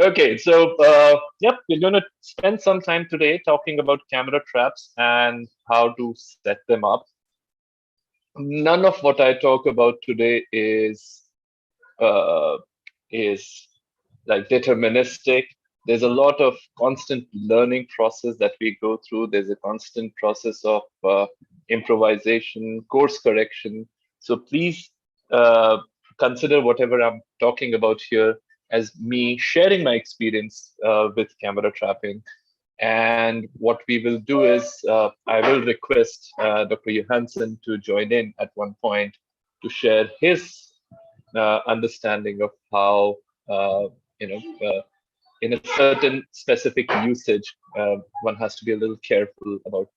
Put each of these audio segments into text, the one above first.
Okay, so yep, we're going to spend some time today talking about camera traps and how to set them up. None of what I talk about today uh, is like deterministic. There's a lot of constant learning process that we go through. There's a constant process of improvisation, course correction. So please uh, consider whatever I'm talking about here as me sharing my experience with camera trapping. And what we will do is I will request Dr. Johansson to join in at one point to share his understanding of how uh, you know in a certain specific usage, one has to be a little careful about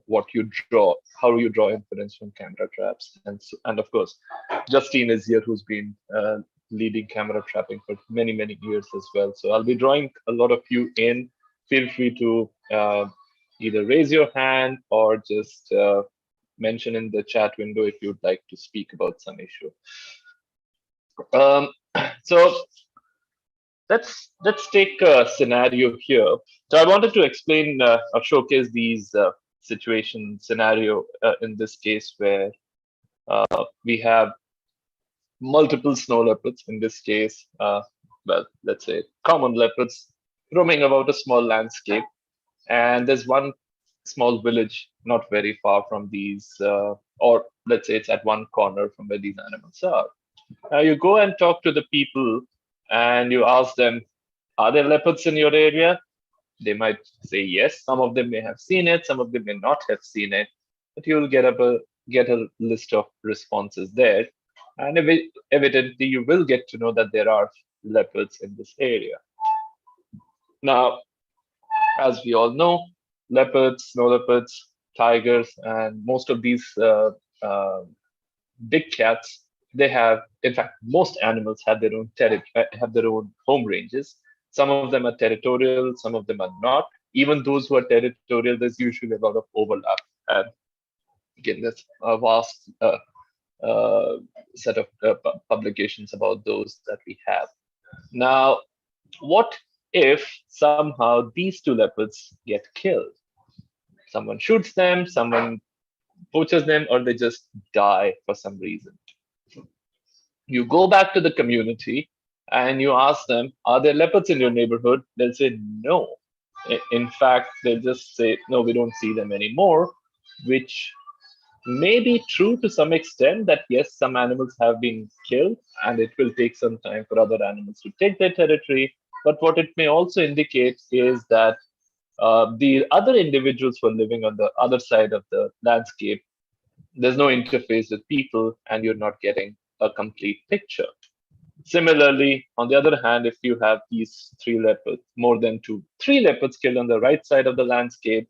what you draw, how you draw inference from camera traps, and of course, Justine is here, who's been leading camera trapping for many years as well. So I'll be drawing a lot of you in. Feel free to either raise your hand or just mention in the chat window if you'd like to speak about some issue. Um, so let's take a scenario here. So I wanted to explain or showcase these situation scenario in this case where we have multiple snow leopards. In this case, well, let's say common leopards roaming about a small landscape, and there's one small village not very far from these, or let's say it's at one corner from where these animals are. You go and talk to the people and you ask them, are there leopards in your area? They might say yes. Some of them may have seen it, some of them may not have seen it, but you'll get a list of responses there. And evidently, you will get to know that there are leopards in this area. Now, as we all know, leopards, snow leopards, tigers, and most of these big cats, they have, in fact, most animals have their own have their own home ranges. Some of them are territorial, some of them are not. Even those who are territorial, there's usually a lot of overlap. And again, there's a vast set of publications about those that we have. Now, what if somehow these two leopards get killed? Someone shoots them, someone poaches them, or they just die for some reason. You go back to the community and you ask them, are there leopards in your neighborhood? They'll say no. In fact, they'll just say, no, we don't see them anymore, which may be true to some extent that yes, some animals have been killed and it will take some time for other animals to take their territory. But what it may also indicate is that the other individuals who are living on the other side of the landscape, there's no interface with people and you're not getting a complete picture. Similarly, on the other hand, if you have these three leopards, more than three leopards killed on the right side of the landscape,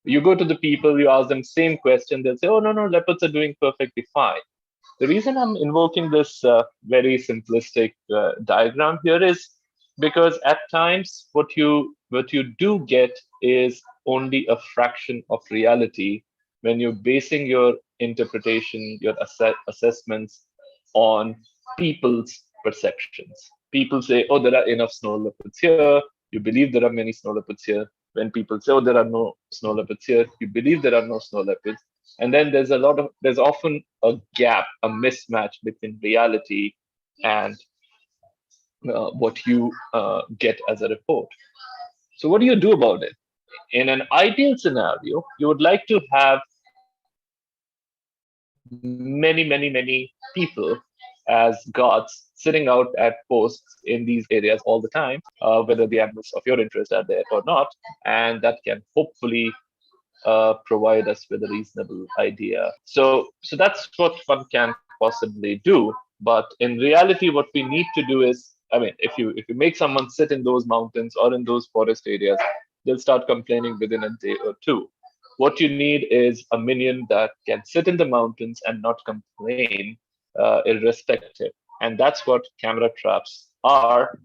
you go to the people, you ask them same question, they'll say, oh, no, no, leopards are doing perfectly fine. The reason I'm invoking this very simplistic diagram here is because at times what you do get is only a fraction of reality when you're basing your interpretation, your assessments on people's perceptions. People say, oh, there are enough snow leopards here. You believe there are many snow leopards here. When people say, oh, there are no snow leopards here, you believe there are no snow leopards. And then there's often a gap, a mismatch between reality and what you get as a report. So what do you do about it? In an ideal scenario, you would like to have many people as guards sitting out at posts in these areas all the time, whether the animals of your interest are there or not, and that can hopefully provide us with a reasonable idea. So that's what one can possibly do. But in reality, what we need to do is, I mean, if you make someone sit in those mountains or in those forest areas, they'll start complaining within a day or two. What you need is a minion that can sit in the mountains and not complain, irrespective. And that's what camera traps are.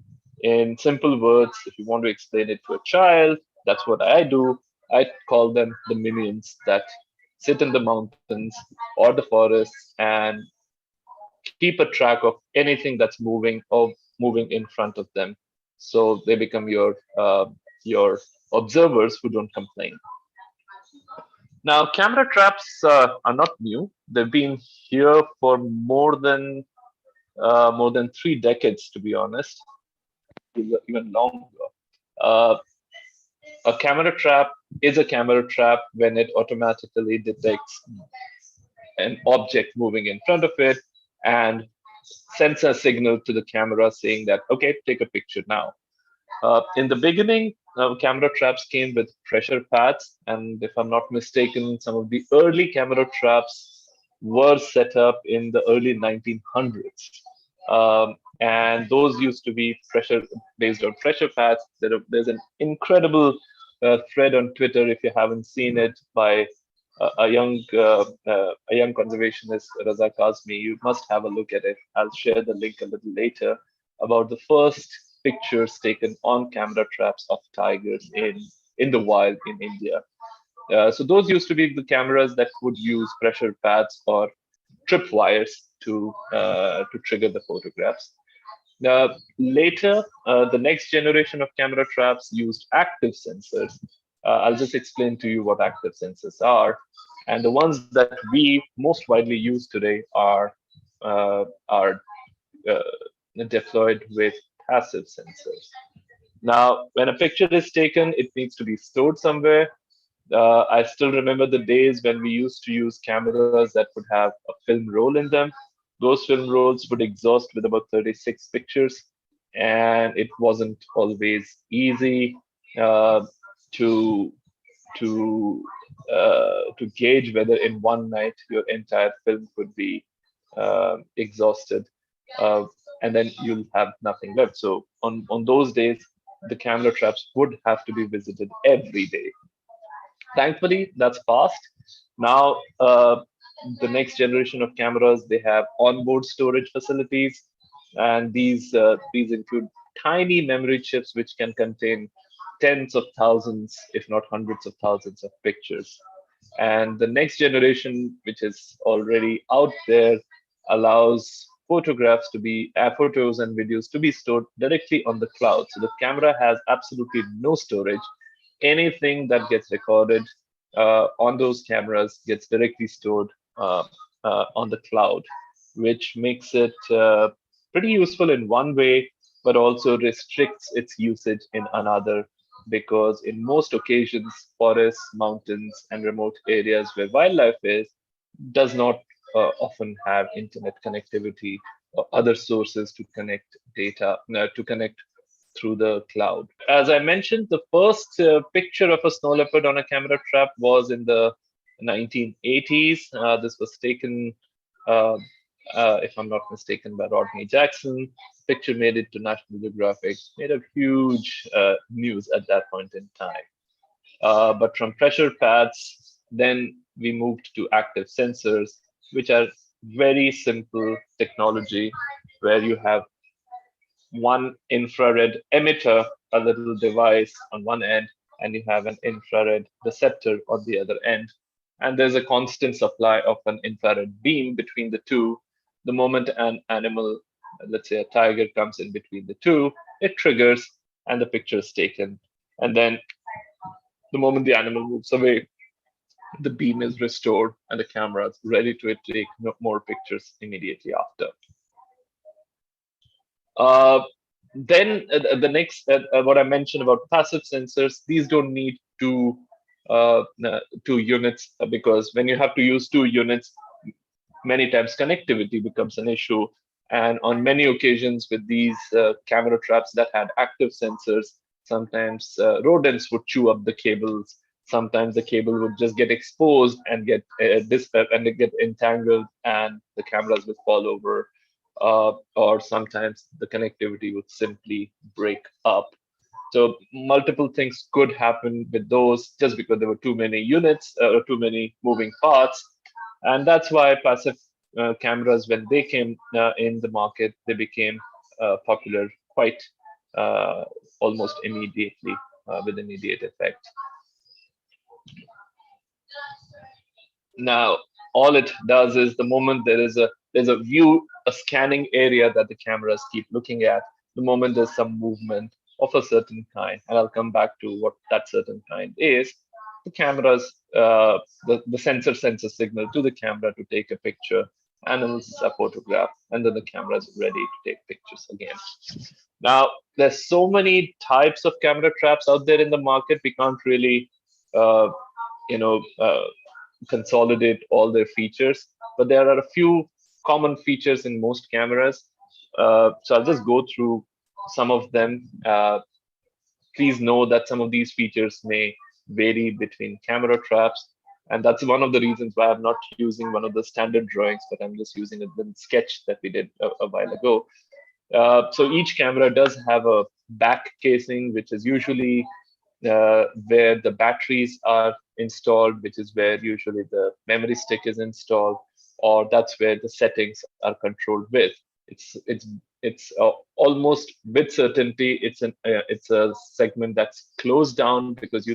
In simple words, if you want to explain it to a child, that's what I do. I call them the minions that sit in the mountains or the forests and keep a track of anything that's moving or moving in front of them. So they become your observers who don't complain. Now, camera traps are not new. They've been here for more than 3 decades, to be honest, even longer. Uh, a camera trap is a camera trap when it automatically detects an object moving in front of it and sends a signal to the camera saying that, okay, take a picture now. In the beginning, camera traps came with pressure pads, and if I'm not mistaken, some of the early camera traps were set up in the early 1900s. And those used to be pressure based on pressure pads. There's an incredible thread on Twitter, if you haven't seen it, by a young conservationist, Raza Kazmi. You must have a look at it. I'll share the link a little later about the first pictures taken on camera traps of tigers in the wild in India. So those used to be the cameras that would use pressure pads or tripwires to trigger the photographs. Later, the next generation of camera traps used active sensors. I'll just explain to you what active sensors are. And the ones that we most widely use today are deployed with passive sensors. Now, when a picture is taken, it needs to be stored somewhere. I still remember the days when we used to use cameras that would have a film roll in them. Those film rolls would exhaust with about 36 pictures, and it wasn't always easy uh, to to to gauge whether in one night your entire film could be exhausted, uh, and then you'll have nothing left. So on those days, the camera traps would have to be visited every day. Thankfully, that's past. Now, the next generation of cameras, they have onboard storage facilities, and these include tiny memory chips which can contain tens of thousands, if not hundreds of thousands of pictures. And the next generation, which is already out there, allows photos and videos to be stored directly on the cloud. So the camera has absolutely no storage. Anything that gets recorded on those cameras gets directly stored on the cloud, which makes it pretty useful in one way, but also restricts its usage in another, because in most occasions, forests, mountains, and remote areas where wildlife is does not often have internet connectivity or other sources to connect data, to connect through the cloud. As I mentioned, the first picture of a snow leopard on a camera trap was in the 1980s. This was taken, uh, if I'm not mistaken, by Rodney Jackson. Picture made it to National Geographic, made a huge news at that point in time. But from pressure pads, then we moved to active sensors, which are very simple technology where you have one infrared emitter, a little device on one end, and you have an infrared receptor on the other end. And there's a constant supply of an infrared beam between the two. The moment an animal, let's say a tiger, comes in between the two, it triggers and the picture is taken. And then the moment the animal moves away, the beam is restored and the camera is ready to take more pictures immediately after. Uh, then the next, what I mentioned about passive sensors, these don't need two units, because when you have to use 2 units, many times connectivity becomes an issue. And on many occasions with these camera traps that had active sensors, sometimes rodents would chew up the cables. Sometimes the cable would just get exposed and get entangled, and the cameras would fall over. Or sometimes the connectivity would simply break up. So multiple things could happen with those just because there were too many units or too many moving parts. And that's why passive cameras, when they came in the market, they became popular quite almost immediately with immediate effect. Now, all it does is the moment there's a scanning area that the cameras keep looking at. The moment there's some movement, of a certain kind, and I'll come back to what that certain kind is. The cameras, the sensor sends a signal to the camera to take a picture, animals are photographed, and then the camera is ready to take pictures again. Now, there's so many types of camera traps out there in the market. We can't really, uh, you know, consolidate all their features, but there are a few common features in most cameras. So I'll just go through some of them. Please know that some of these features may vary between camera traps. And that's one of the reasons why I'm not using one of the standard drawings, but I'm just using a little sketch that we did a while ago. So each camera does have a back casing, which is usually where the batteries are installed, which is where usually the memory stick is installed, or that's where the settings are controlled with. It's almost with certainty it's a segment that's closed down because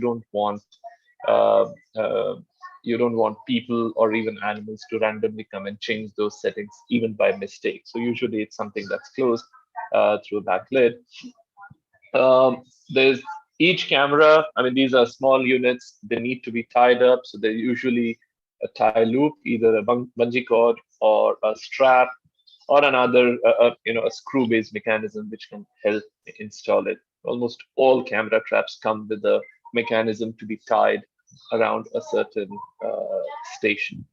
uh, uh, you don't want people or even animals to randomly come and change those settings even by mistake. So usually it's something that's closed through a back lid. There's each camera, I mean, these are small units, they need to be tied up. So they're usually a tie loop, either a bungee cord or a strap or another, a screw-based mechanism which can help install it. Almost all camera traps come with a mechanism to be tied around a certain station.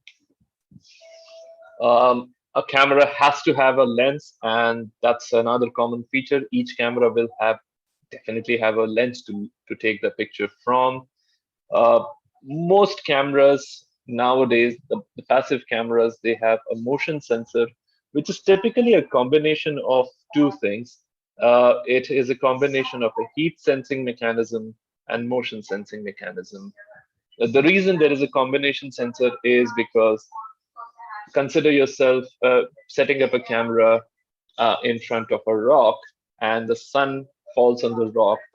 A camera has to have a lens, and that's another common feature. Each camera will definitely have a lens to take the picture from. Uh, Most cameras nowadays, the passive cameras, they have a motion sensor, which is typically a combination of two things. It is a combination of a heat sensing mechanism and motion sensing mechanism. The reason there is a combination sensor is because consider yourself setting up a camera in front of a rock, and the sun falls on the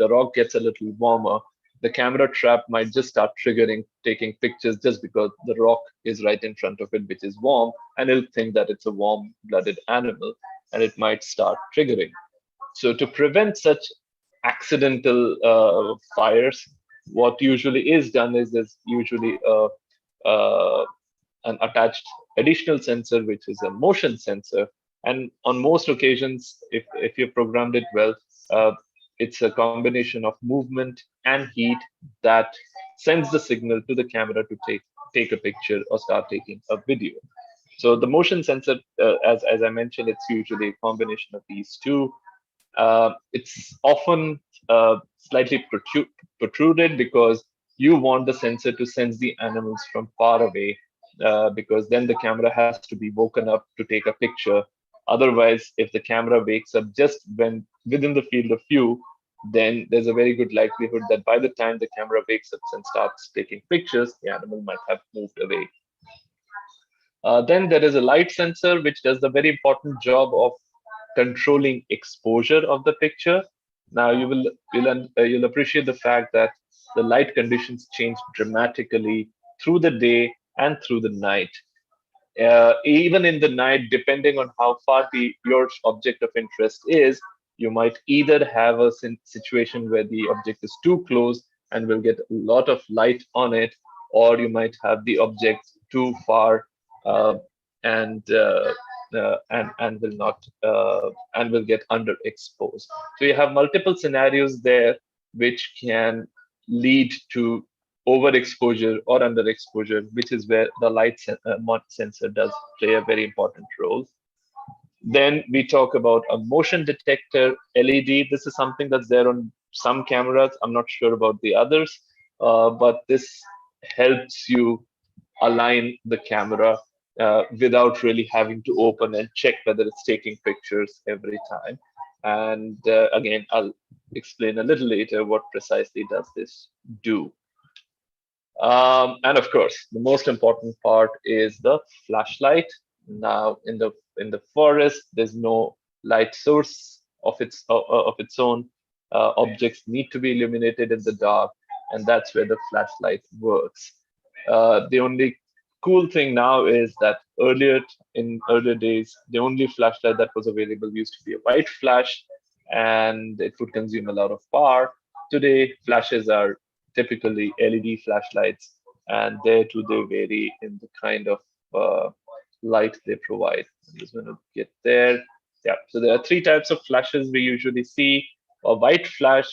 rock gets a little warmer. The camera trap might just start triggering, taking pictures just because the rock is right in front of it, which is warm, and it'll think that it's a warm blooded animal, and it might start triggering. So, to prevent such accidental fires, what usually is done is there's usually uh, an attached additional sensor, which is a motion sensor. And on most occasions, if you programmed it well, uh, it's a combination of movement and heat that sends the signal to the camera to take a picture or start taking a video. So the motion sensor, as I mentioned, it's usually a combination of these two. It's often slightly protruded because you want the sensor to sense the animals from far away, because then the camera has to be woken up to take a picture. Otherwise, if the camera wakes up just when within the field of view, then there's a very good likelihood that by the time the camera wakes up and starts taking pictures, the animal might have moved away. Then there is a light sensor, which does the very important job of controlling exposure of the picture. Now you'll appreciate the fact that the light conditions change dramatically through the day and through the night. Even in the night, depending on how far your object of interest is, you might either have a situation where the object is too close and will get a lot of light on it, or you might have the object too far uh, and and will not and will get underexposed. So you have multiple scenarios there which can lead to overexposure or underexposure, which is where the light sensor does play a very important role. Then we talk about a motion detector LED. This is something that's there on some cameras. I'm not sure about the others, but this helps you align the camera without really having to open and check whether it's taking pictures every time. And again, I'll explain a little later what precisely does this do. And of course, the most important part is the flashlight. Now, in the forest, there's no light source of its own. Objects need to be illuminated in the dark, and that's where the flashlight works. The only cool thing now is that in earlier days, the only flashlight that was available used to be a white flash, and it would consume a lot of power. Today, flashes are typically LED flashlights, and there too they vary in the kind of light they provide. I'm just going to get there. Yeah, so there are three types of flashes we usually see. A white flash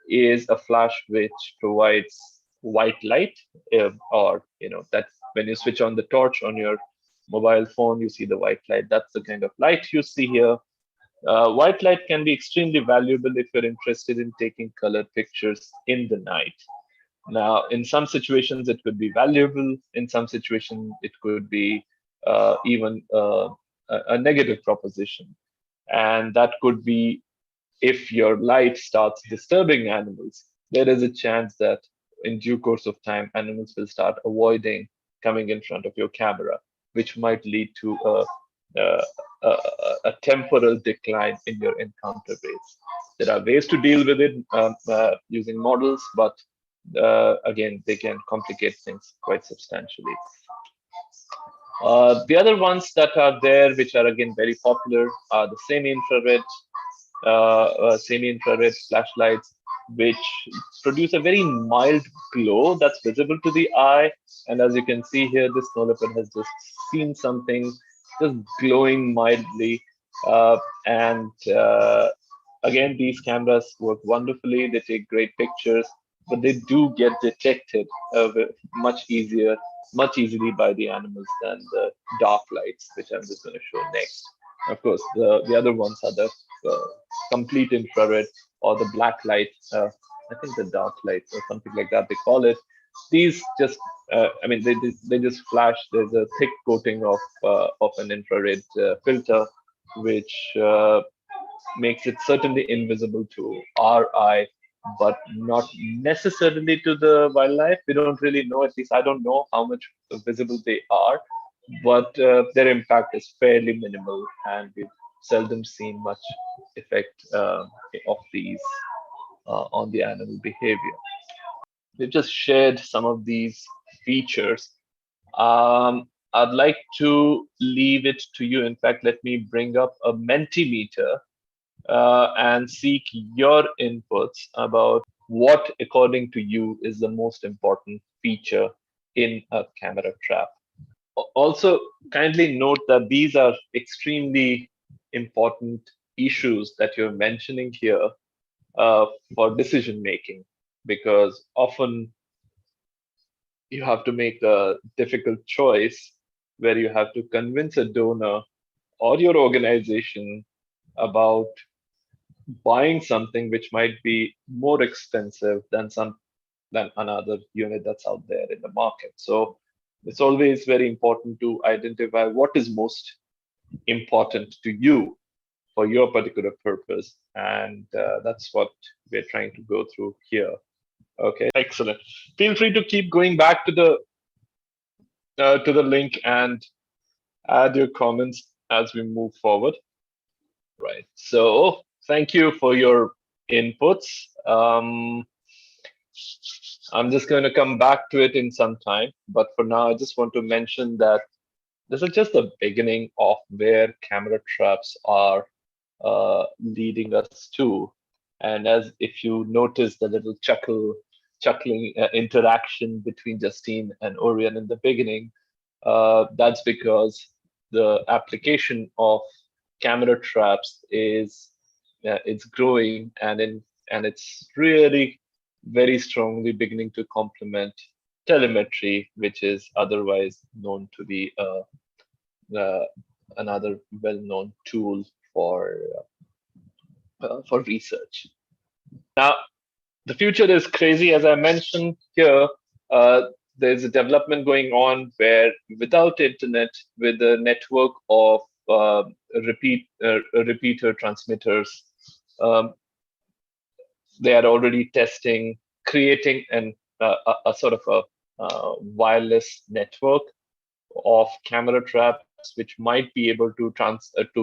is a flash which provides white light, or that when you switch on the torch on your mobile phone, you see the white light. That's the kind of light you see here. White light can be extremely valuable if you're interested in taking color pictures in the night. Now, in some situations, it could be valuable. In some situations, it could be even a negative proposition. And that could be if your light starts disturbing animals, there is a chance that in due course of time, animals will start avoiding coming in front of your camera, which might lead to a, a, a temporal decline in your encounter rates. There are ways to deal with it using models, but again, they can complicate things quite substantially. The other ones that are there, which are again very popular, are the semi-infrared flashlights, which produce a very mild glow that's visible to the eye. And as you can see here, this snow leopard has just seen something just glowing mildly. And again, these cameras work wonderfully. They take great pictures, but they do get detected much easily by the animals than the dark lights, which I'm just going to show next. Of course, the other ones are the complete infrared or the black light. I think the dark light or something like that they call it. These just, they just flash. There's a thick coating of an infrared filter, which makes it certainly invisible to our eye, but not necessarily to the wildlife. We don't really know, at least I don't know how much visible they are, but their impact is fairly minimal, and we've seldom seen much effect of these on the animal behavior. We've just shared some of these features. I'd like to leave it to you. In fact, let me bring up a Mentimeter and seek your inputs about what, according to you, is the most important feature in a camera trap. Also, kindly note that these are extremely important issues that you're mentioning here for decision making, because often you have to make a difficult choice where you have to convince a donor or your organization about buying something which might be more expensive than another unit that's out there in the market. So it's always very important to identify what is most important to you for your particular purpose, and that's what we're trying to go through here. Okay, excellent. Feel free to keep going back to the link and add your comments as we move forward. Right. So thank you for your inputs. I'm just going to come back to it in some time, but for now, I just want to mention that this is just the beginning of where camera traps are leading us to. And as if you notice the little chuckling interaction between Justine and Orion in the beginning, that's because the application of camera traps is it's growing, and it's really very strongly beginning to complement telemetry, which is otherwise known to be another well-known tool for research. Now, the future is crazy, as I mentioned here. There's a development going on where, without internet, with a network of repeater transmitters, they are already testing creating a sort of a wireless network of camera traps, which might be able to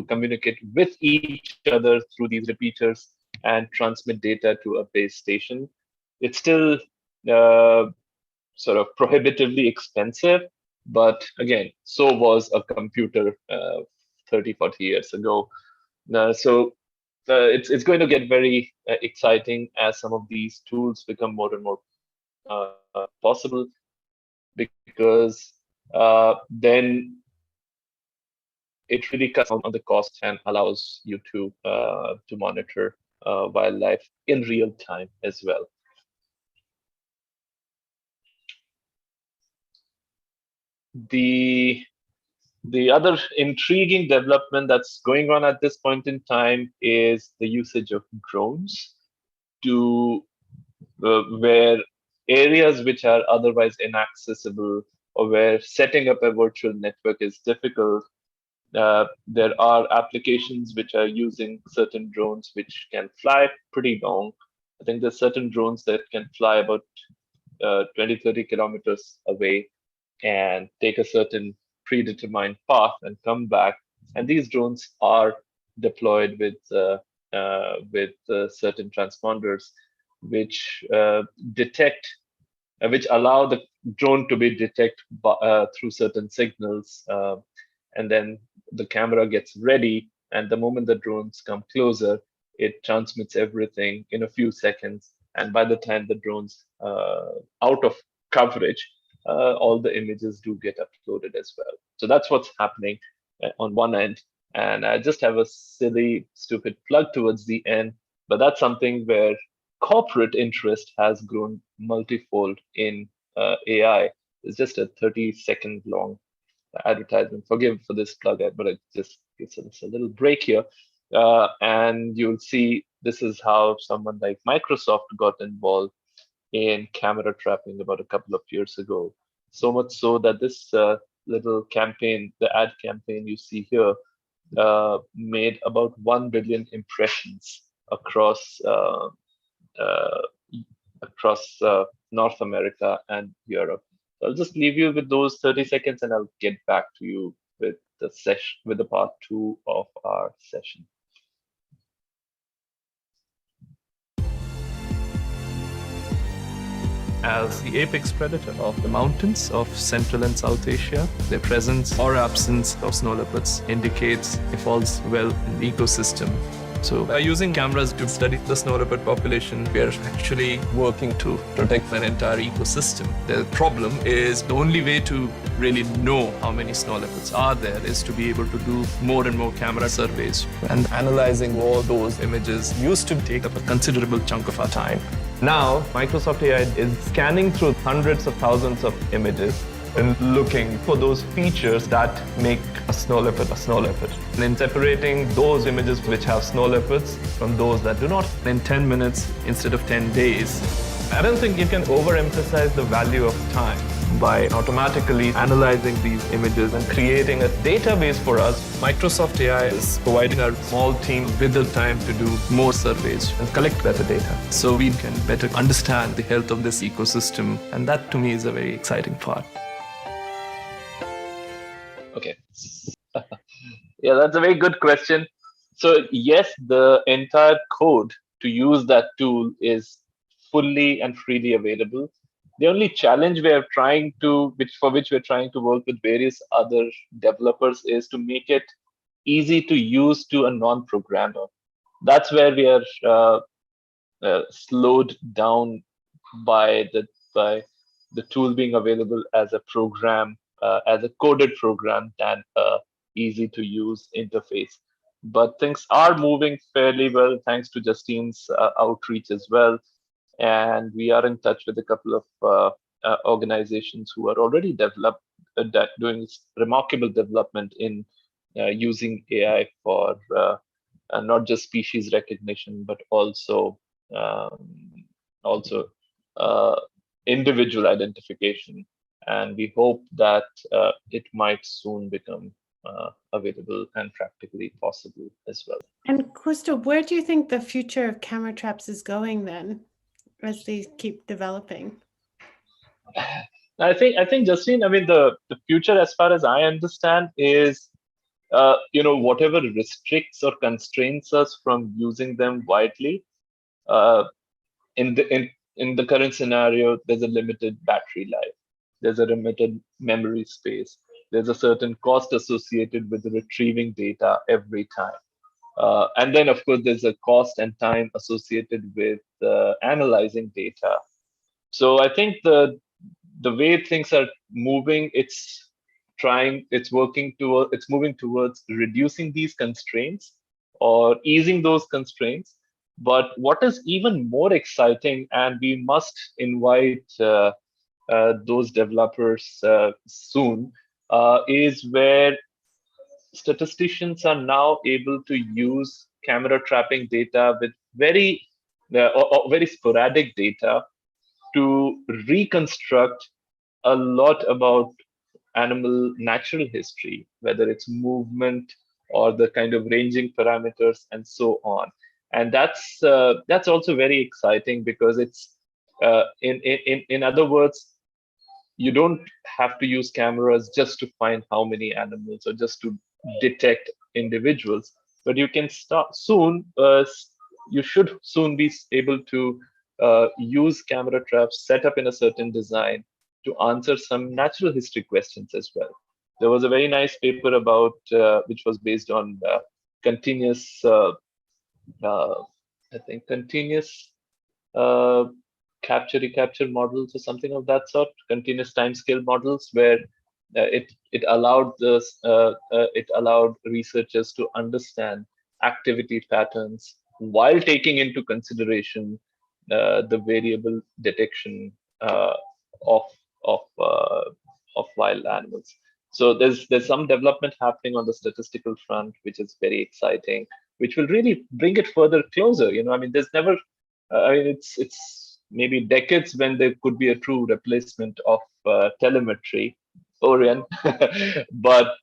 communicate with each other through these repeaters and transmit data to a base station. It's still sort of prohibitively expensive, but again, so was a computer 30, 40 years ago. So it's going to get very exciting as some of these tools become more and more possible, because then it really cuts down on the cost and allows you to monitor wildlife in real time as well. The other intriguing development that's going on at this point in time is the usage of drones to where areas which are otherwise inaccessible, or where setting up a virtual network is difficult. There are applications which are using certain drones which can fly pretty long. I think there's certain drones that can fly about 20, 30 kilometers away and take a certain predetermined path and come back. And these drones are deployed with certain transponders which detect, which allow the drone to be detected through certain signals, and then the camera gets ready. And the moment the drones come closer, it transmits everything in a few seconds. And by the time the drone's out of coverage, all the images do get uploaded as well. So that's what's happening on one end. And I just have a silly, stupid plug towards the end, but that's something where corporate interest has grown multifold in AI. It's just a 30-second long advertisement. Forgive for this plug, but it just gives us a little break here. And you'll see this is how someone like Microsoft got involved in camera trapping about a couple of years ago. So much so that this little campaign, the ad campaign you see here, made about 1 billion impressions across North America and Europe. So I'll just leave you with those 30 seconds, and I'll get back to you with the session, with the part 2 of our session. As the apex predator of the mountains of Central and South Asia, their presence or absence of snow leopards indicates it falls well in the ecosystem. So by using cameras to study the snow leopard population, we are actually working to protect an entire ecosystem. The problem is the only way to really know how many snow leopards are there is to be able to do more and more camera surveys. And analyzing all those images used to take up a considerable chunk of our time. Now, Microsoft AI is scanning through hundreds of thousands of images and looking for those features that make a snow leopard a snow leopard. And in separating those images which have snow leopards from those that do not in 10 minutes instead of 10 days. I don't think you can overemphasize the value of time by automatically analyzing these images and creating a database for us. Microsoft AI is providing our small team with the time to do more surveys and collect better data so we can better understand the health of this ecosystem. And that to me is a very exciting part. Okay. Yeah, that's a very good question. So yes, the entire code to use that tool is fully and freely available. The only challenge we are trying to, for which we're trying to work with various other developers, is to make it easy to use to a non-programmer. That's where we are slowed down by the tool being available as a program, as a coded program, than a easy to use interface. But things are moving fairly well thanks to Justine's outreach as well. And we are in touch with a couple of organizations who are already doing remarkable development in using AI for not just species recognition, but also individual identification. And we hope that it might soon become available and practically possible as well. And Kusto, where do you think the future of camera traps is going then, as they keep developing? I think Justine, I mean, the future, as far as I understand, is whatever restricts or constrains us from using them widely. In the current scenario, there's a limited battery life. There's a limited memory space. There's a certain cost associated with retrieving data every time. And then, of course, there's a cost and time associated with analyzing data. So I think the way things are moving, it's moving towards reducing these constraints or easing those constraints. But what is even more exciting, and we must invite those developers soon, is where statisticians are now able to use camera trapping data with very sporadic data to reconstruct a lot about animal natural history, whether it's movement or the kind of ranging parameters and so on. And that's also very exciting because it's in other words, you don't have to use cameras just to find how many animals or just to detect individuals, but you can start soon. You should soon be able to use camera traps set up in a certain design to answer some natural history questions as well. There was a very nice paper about which was based on continuous, I think, continuous capture-recapture models or something of that sort, continuous timescale models, where it allowed researchers to understand activity patterns while taking into consideration the variable detection of of uh, of wild animals. So there's some development happening on the statistical front, which is very exciting, which will really bring it further closer. I mean, there's never, I mean, it's maybe decades when there could be a true replacement of telemetry, Orion, but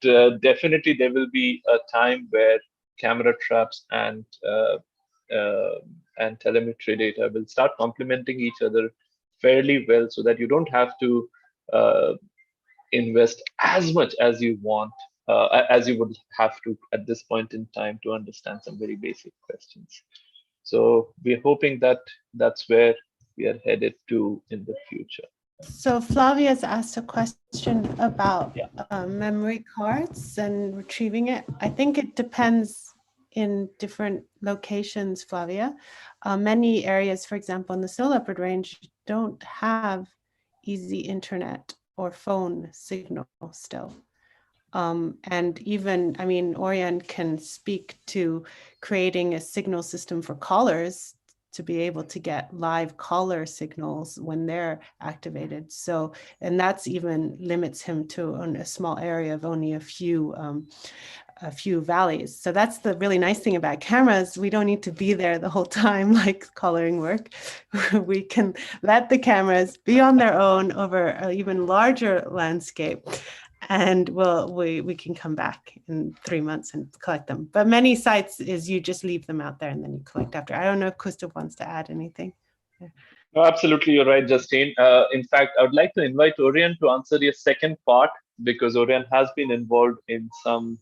definitely there will be a time where camera traps uh, and telemetry data will start complementing each other fairly well, so that you don't have to uh, invest as much as you want, as you would have to at this point in time to understand some very basic questions. So we're hoping that that's where we are headed to in the future. So Flavia's asked a question about Yeah. memory cards and retrieving it. I think it depends in different locations, Flavia. Many areas, for example, in the snow leopard range, don't have easy internet or phone signal still. And even, I mean, Orion can speak to creating a signal system for callers to be able to get live caller signals when they're activated. So, and that's even limits him to a small area of only a few valleys. So that's the really nice thing about cameras. We don't need to be there the whole time like coloring work. We can let the cameras be on their own over an even larger landscape. And we can come back in 3 months and collect them. But many sites is you just leave them out there and then you collect after. I don't know if Gustav wants to add anything. Yeah. No, absolutely, you're right, Justine. In fact, I would like to invite Orion to answer your second part, because Orion has been involved in some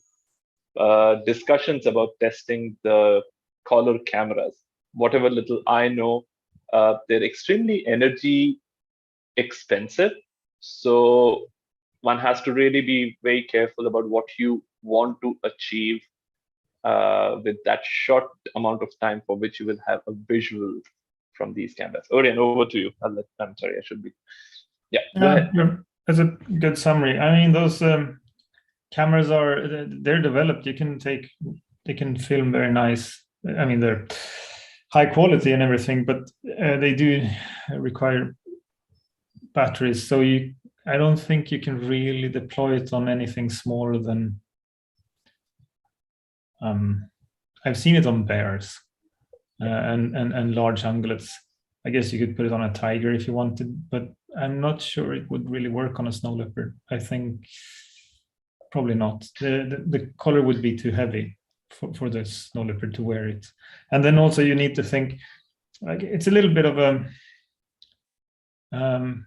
discussions about testing the collar cameras. Whatever little I know, they're extremely energy expensive. So one has to really be very careful about what you want to achieve with that short amount of time for which you will have a visual from these cameras. Orion, over to you. I'm sorry, I should be. Yeah, go ahead. That's a good summary. I mean, those cameras they're developed. They can film very nice. I mean, they're high quality and everything, but they do require batteries. So I don't think you can really deploy it on anything smaller than. I've seen it on bears and large ungulates. I guess you could put it on a tiger if you wanted, but I'm not sure it would really work on a snow leopard. I think probably not. The collar would be too heavy for the snow leopard to wear it. And then also you need to think, like, it's a little bit of a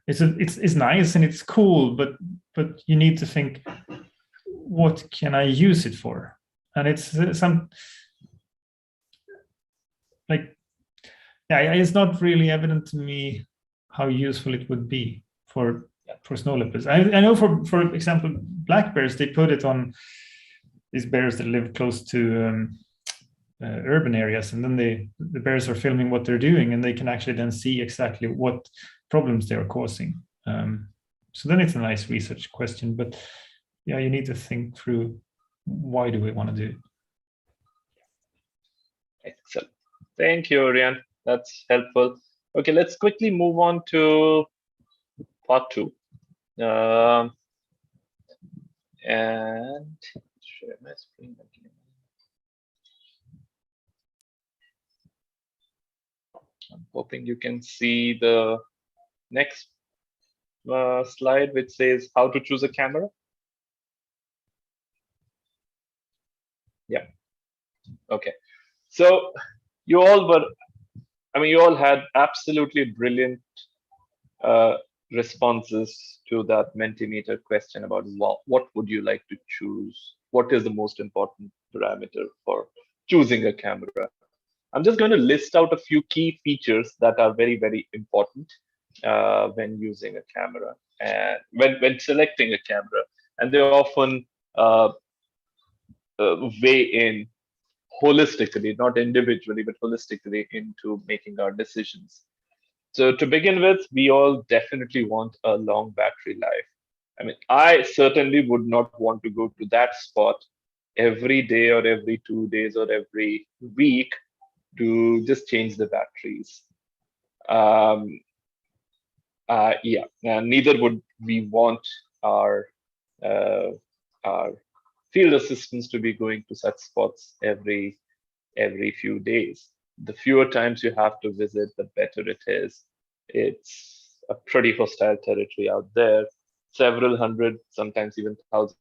it's nice and it's cool, but you need to think, what can I use it for? And it's it's not really evident to me how useful it would be for snow leopards. I know for example, black bears, they put it on these bears that live close to urban areas, and then the bears are filming what they're doing, and they can actually then see exactly what problems they are causing. So then it's a nice research question, but yeah, you need to think through, why do we want to do it? Excellent. Thank you, Orion. That's helpful. Okay, let's quickly move on to part 2. And share my screen again. I'm hoping you can see the next slide, which says how to choose a camera. Yeah. Okay. So you all had absolutely brilliant responses to that Mentimeter question about what would you like to choose? What is the most important parameter for choosing a camera? I'm just going to list out a few key features that are very, very important when using a camera and when selecting a camera. And they often weigh in holistically, not individually, but holistically into making our decisions. So to begin with, we all definitely want a long battery life. I mean, I certainly would not want to go to that spot every day or every 2 days or every week to just change the batteries. Yeah, and neither would we want our field assistants to be going to such spots every few days. The fewer times you have to visit, the better it is. It's a pretty hostile territory out there. Several hundred, sometimes even thousand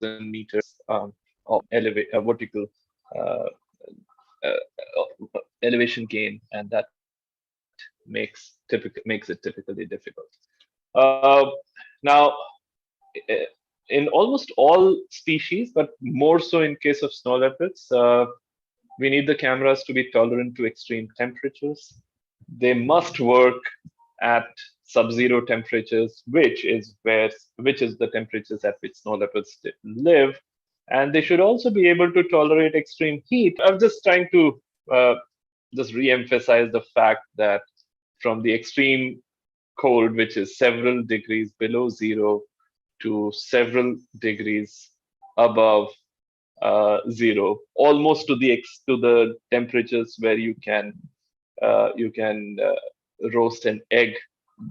meters of vertical elevation gain, and that makes it typically difficult. Now, in almost all species, but more so in case of snow leopards, we need the cameras to be tolerant to extreme temperatures. They must work at sub-zero temperatures, which is the temperatures at which snow leopards live. And they should also be able to tolerate extreme heat. I'm just trying to just re-emphasize the fact that from the extreme cold, which is several degrees below zero, to several degrees above zero, almost to the temperatures where you can roast an egg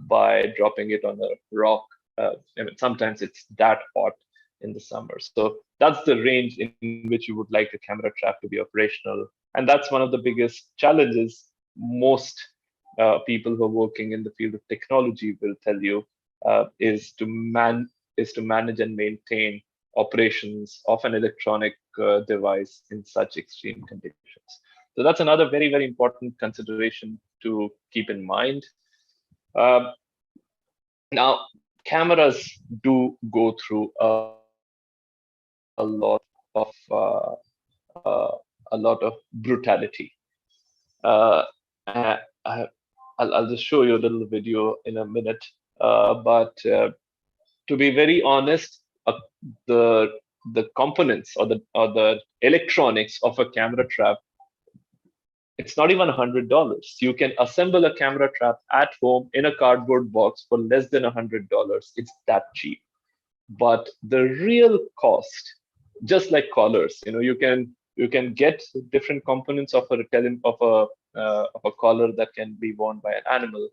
by dropping it on a rock. I mean, sometimes it's that hot in the summer. So that's the range in which you would like a camera trap to be operational. And that's one of the biggest challenges most people who are working in the field of technology will tell you, is to manage and maintain operations of an electronic device in such extreme conditions. So that's another very, very important consideration to keep in mind. Now, cameras do go through a lot of brutality. I'll just show you a little video in a minute. But to be very honest, the components or the electronics of a camera trap, it's not even $100. You can assemble a camera trap at home in a cardboard box for less than $100. It's that cheap. But the real cost, just like collars, you can get different components of a collar that can be worn by an animal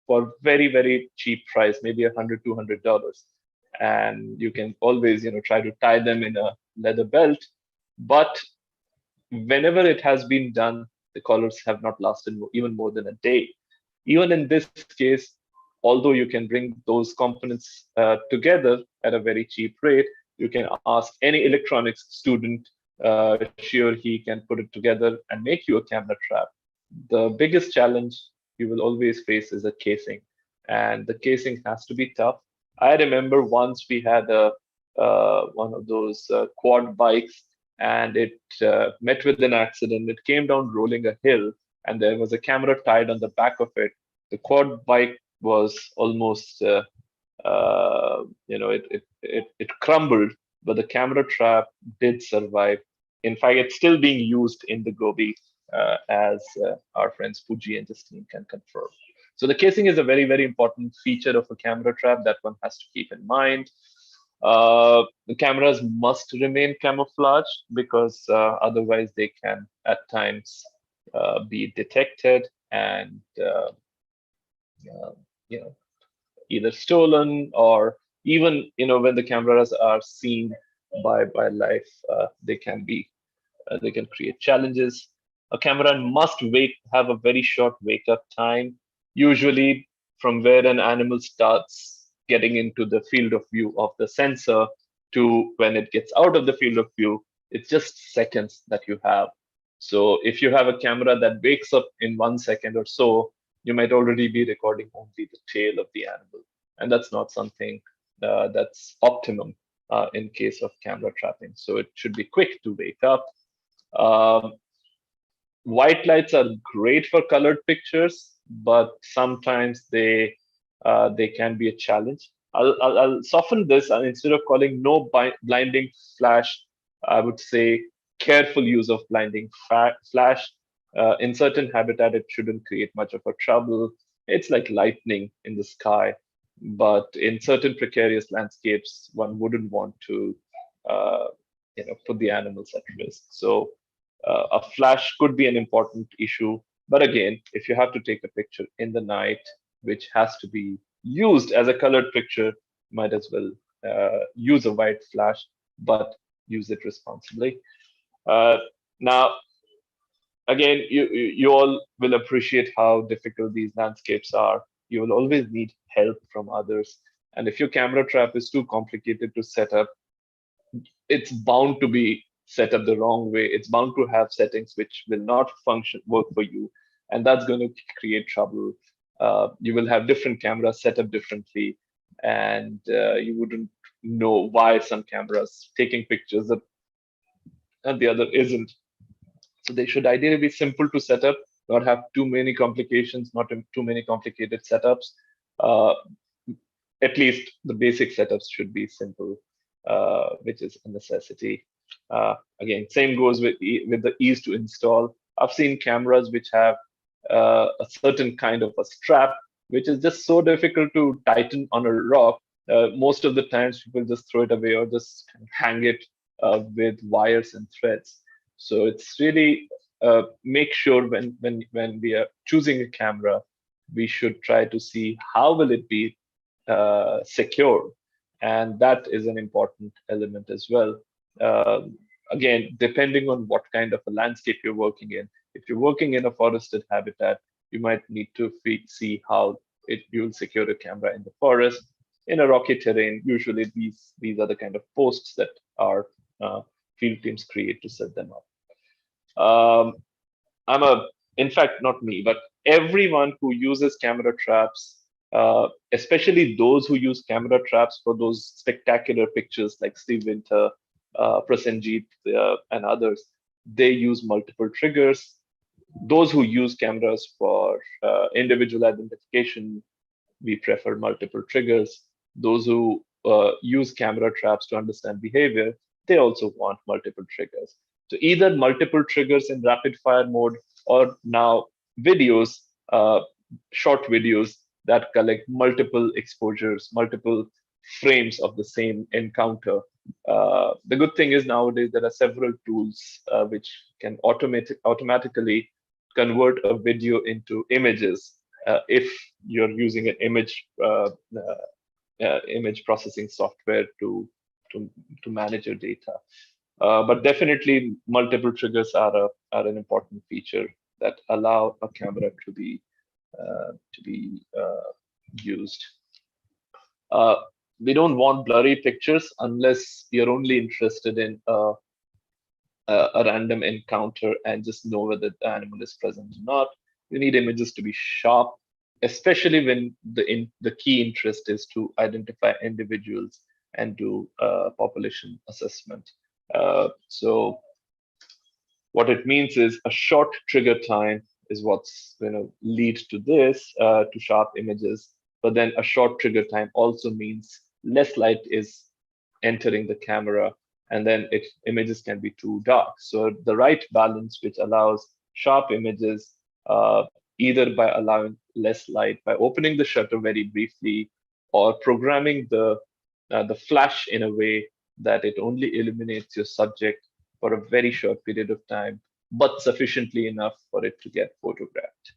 for very, very cheap price, maybe $100, $200. And you can always, try to tie them in a leather belt. But whenever it has been done, the collars have not lasted even more than a day. Even in this case, although you can bring those components together at a very cheap rate, you can ask any electronics student, she or he can put it together and make you a camera trap. The biggest challenge you will always face is a casing, and the casing has to be tough. I remember once we had one of those quad bikes, and it met with an accident. It came down rolling a hill, and there was a camera tied on the back of it. The quad bike was almost, it crumbled but the camera trap did survive. In fact, it's still being used in the Gobi, as our friends Puji and Justine can confirm. So the casing is a very, very important feature of a camera trap that one has to keep in mind. The cameras must remain camouflaged because otherwise they can at times be detected and either stolen, or even when the cameras are seen by life, they can create challenges. A camera must have a very short wake up time, usually from where an animal starts getting into the field of view of the sensor to when it gets out of the field of view. It's just seconds that you have. So if you have a camera that wakes up in 1 second or so, you might already be recording only the tail of the animal. And that's not something that's optimum in case of camera trapping. So it should be quick to wake up. White lights are great for colored pictures, but sometimes they can be a challenge. I'll soften this, and instead of calling no blinding flash, I would say careful use of blinding flash. In certain habitat, it shouldn't create much of a trouble. It's like lightning in the sky, but in certain precarious landscapes, one wouldn't want to put the animals at risk. So a flash could be an important issue. But again, if you have to take a picture in the night, which has to be used as a colored picture, might as well use a white flash, but use it responsibly. Now, again, you all will appreciate how difficult these landscapes are. You will always need help from others. And if your camera trap is too complicated to set up, it's bound to be set up the wrong way. It's bound to have settings which will not work for you, and that's going to create trouble. You will have different cameras set up differently, and you wouldn't know why some cameras taking pictures and the other isn't. So they should ideally be simple to set up, not have too many complications, not too many complicated setups. At least the basic setups should be simple, which is a necessity. Again, same goes with the ease to install. I've seen cameras which have a certain kind of a strap, which is just so difficult to tighten on a rock. Most of the times, people just throw it away or just hang it with wires and threads. So it's really make sure when we are choosing a camera, we should try to see how will it be secure, and that is an important element as well. Again, depending on what kind of a landscape you're working in. If you're working in a forested habitat, you might need to see how you'll secure a camera in the forest. In a rocky terrain, usually these are the kind of posts that our field teams create to set them up. In fact, not me, but everyone who uses camera traps, especially those who use camera traps for those spectacular pictures like Steve Winter, Prasenjit, and others, they use multiple triggers. Those who use cameras for individual identification, we prefer multiple triggers. Those who use camera traps to understand behavior, they also want multiple triggers. So either multiple triggers in rapid fire mode, or now videos, short videos that collect multiple exposures, multiple frames of the same encounter. The good thing is nowadays there are several tools which can automatically convert a video into images if you're using an image processing software to manage your data. But definitely, multiple triggers are an important feature that allow a camera to be used. We don't want blurry pictures unless you're only interested in a random encounter and just know whether the animal is present or not. You need images to be sharp, especially when the key interest is to identify individuals and do population assessment. So what it means is a short trigger time is what's going to lead to this, to sharp images. But then a short trigger time also means less light is entering the camera, and then images can be too dark. So the right balance, which allows sharp images, either by allowing less light, by opening the shutter very briefly, or programming the flash in a way that it only illuminates your subject for a very short period of time, but sufficiently enough for it to get photographed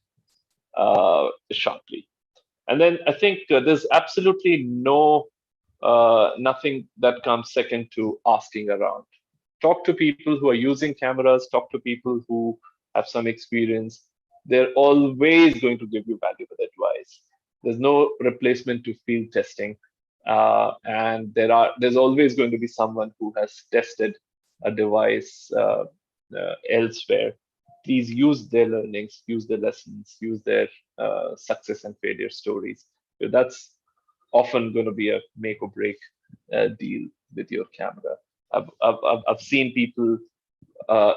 sharply. And then I think there's absolutely nothing that comes second to asking around. Talk to people who are using cameras, talk to people who have some experience. They're always going to give you valuable advice. There's no replacement to field testing. And there's always going to be someone who has tested a device elsewhere. Please use their learnings, use their lessons, use their success and failure stories. So that's often going to be a make or break deal with your camera. I've seen people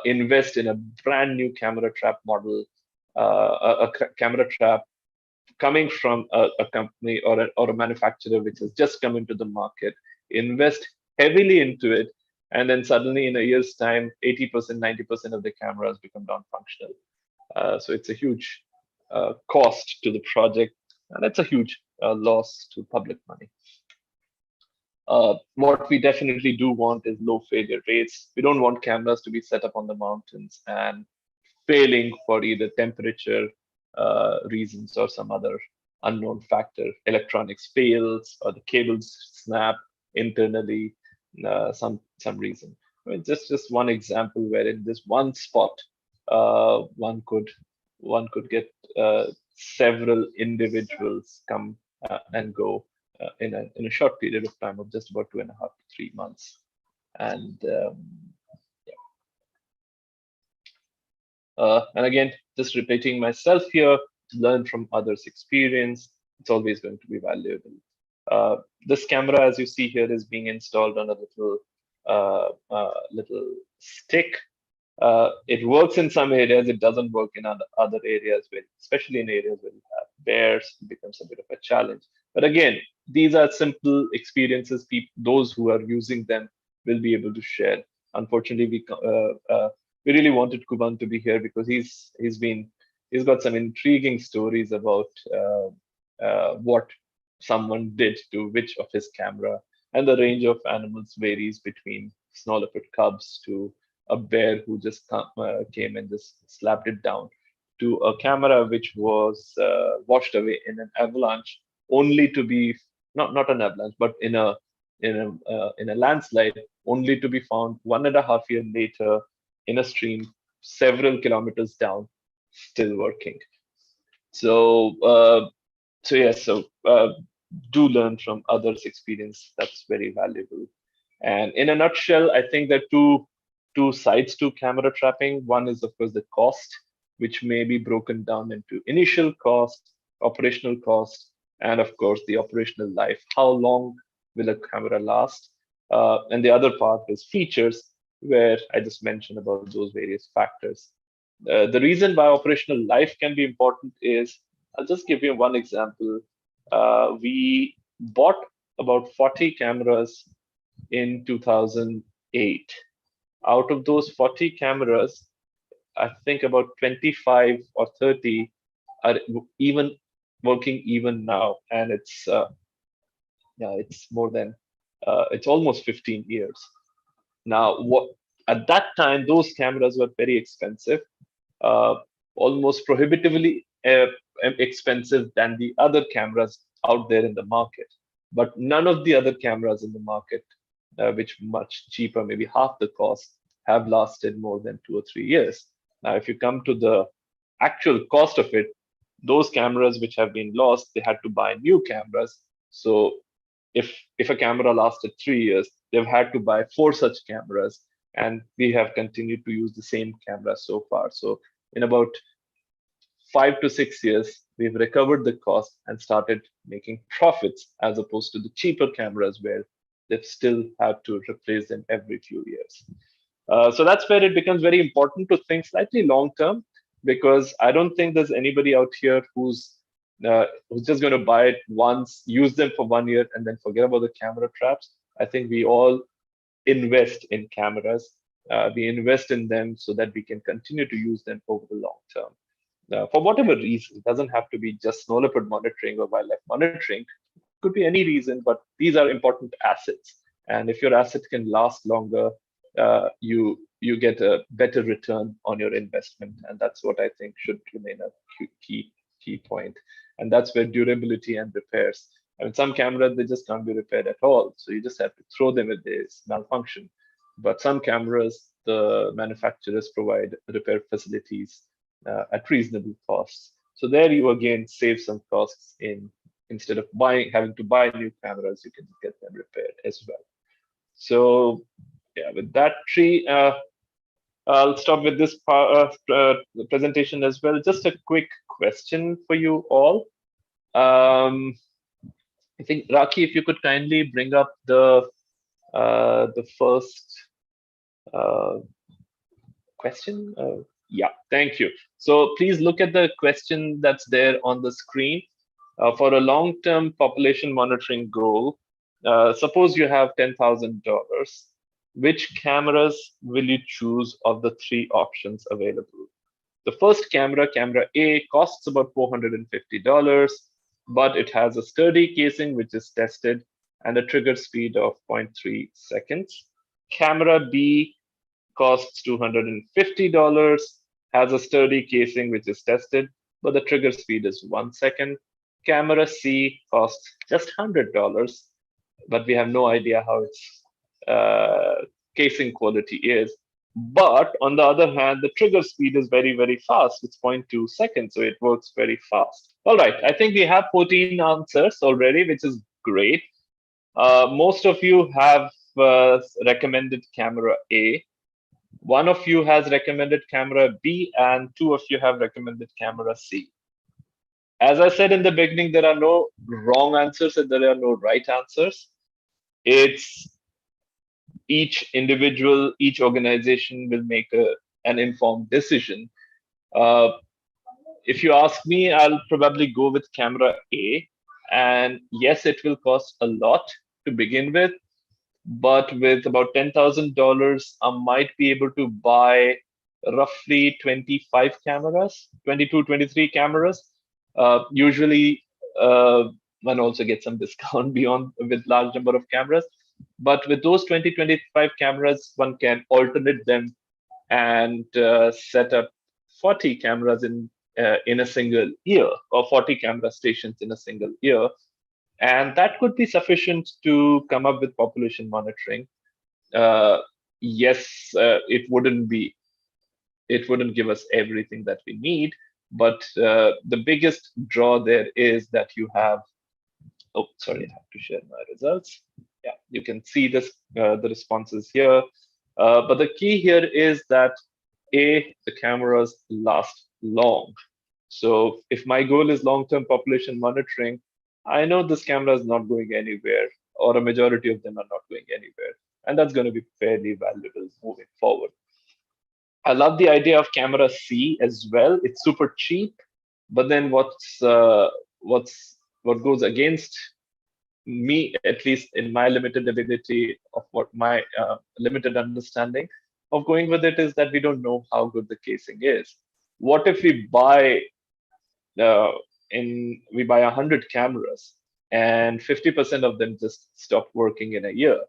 invest in a brand new camera trap model, a camera trap coming from a company or a manufacturer which has just come into the market, invest heavily into it, and then suddenly in a year's time, 80%, 90% of the cameras become non-functional. So it's a huge cost to the project, and it's a huge loss to public money. What we definitely do want is low failure rates. We don't want cameras to be set up on the mountains and failing for either temperature reasons or some other unknown factor. Electronics fails or the cables snap internally, some reason. I mean, just one example where in this one spot, one could get several individuals come and go in a short period of time of just about 2.5 to 3 months. And and again, just repeating myself here, learn from others' experience. It's always going to be valuable. This camera, as you see here, is being installed on a little stick. It works in some areas, it doesn't work in other areas, especially in areas where you have bears, it becomes a bit of a challenge. But again, these are simple experiences. Those who are using them will be able to share. Unfortunately, we really wanted Kuban to be here because he's got some intriguing stories about what someone did to which of his camera, and the range of animals varies between snow leopard cubs to a bear who just came and just slapped it down, to a camera which was washed away in an avalanche, only to be not an avalanche, but in a landslide, only to be found 1.5 years later in a stream several kilometers down, still working. So do learn from others' experience. That's very valuable. And in a nutshell, I think there are two sides to camera trapping. One is, of course, the cost, which may be broken down into initial cost, operational cost, and of course, the operational life. How long will a camera last? And the other part is features, where I just mentioned about those various factors. The reason why operational life can be important is, I'll just give you one example. We bought about 40 cameras in 2008. Out of those 40 cameras, I think about 25 or 30 are even working even now, and it's more than it's almost 15 years. Now, at that time, those cameras were very expensive, almost prohibitively expensive than the other cameras out there in the market. But none of the other cameras in the market, which much cheaper, maybe half the cost, have lasted more than 2 or 3 years. Now, if you come to the actual cost of it, those cameras which have been lost, they had to buy new cameras. So if a camera lasted 3 years, they've had to buy 4 such cameras, and we have continued to use the same camera so far. So in about 5 to 6 years, we've recovered the cost and started making profits, as opposed to the cheaper cameras where they've still had to replace them every few years. So that's where it becomes very important to think slightly long term, because I don't think there's anybody out here who's just going to buy it once, use them for 1 year, and then forget about the camera traps. I think we all invest in cameras. We invest in them so that we can continue to use them over the long term. For whatever reason, it doesn't have to be just snow leopard monitoring or wildlife monitoring. It could be any reason, but these are important assets. And if your asset can last longer, you get a better return on your investment, and that's what I think should remain a key point. And that's where durability and repairs. I mean, some cameras, they just can't be repaired at all, so you just have to throw them if they malfunction. But some cameras, the manufacturers provide repair facilities at reasonable costs. So there you again save some costs instead of having to buy new cameras, you can get them repaired as well. So yeah, with that tree, I'll stop with this presentation as well. Just a quick question for you all. I think Raki, if you could kindly bring up the first question. Yeah, thank you. So please look at the question that's there on the screen. For a long-term population monitoring goal, suppose you have $10,000. Which cameras will you choose of the 3 options available? The first camera, camera A, costs about $450, but it has a sturdy casing which is tested and a trigger speed of 0.3 seconds. Camera B costs $250, has a sturdy casing which is tested, but the trigger speed is 1 second. Camera C costs just $100, but we have no idea how its casing quality is. But on the other hand, the trigger speed is very, very fast. It's 0.2 seconds, so it works very fast. All right, I think we have 14 answers already, which is great. Most of you have recommended camera A. One of you has recommended camera B, and 2 of you have recommended camera C. As I said in the beginning, there are no wrong answers and there are no right answers. It's each individual, each organization will make an informed decision. If you ask me, I'll probably go with camera A. And yes, it will cost a lot to begin with, but with about $10,000, I might be able to buy roughly 25 cameras, 22, 23 cameras. Usually, one also gets some discount beyond with large number of cameras. But with those 20, 25 cameras, one can alternate them and set up 40 cameras in a single year, or 40 camera stations in a single year. And that could be sufficient to come up with population monitoring. Yes, it wouldn't give us everything that we need, but the biggest draw there is that you have, oh, sorry, I have to share my results. Yeah, you can see this, the responses here. But the key here is that A, the cameras last long. So if my goal is long-term population monitoring, I know this camera is not going anywhere, or a majority of them are not going anywhere. And that's going to be fairly valuable moving forward. I love the idea of camera C as well. It's super cheap, but then what goes against me, at least in my limited ability of what my limited understanding of going with it, is that we don't know how good the casing is. What if we buy 100 cameras and 50% of them just stop working in a year?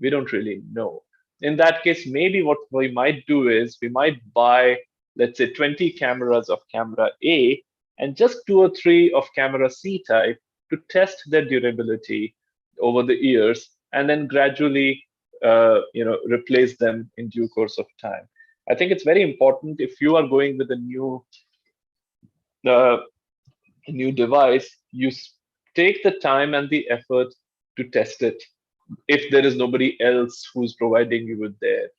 We don't really know. In that case, maybe what we might do is we might buy, let's say, 20 cameras of camera A and just 2 or 3 of camera C type to test their durability over the years, and then gradually replace them in due course of time. I think it's very important, if you are going with a new device, you take the time and the effort to test it if there is nobody else who's providing you with their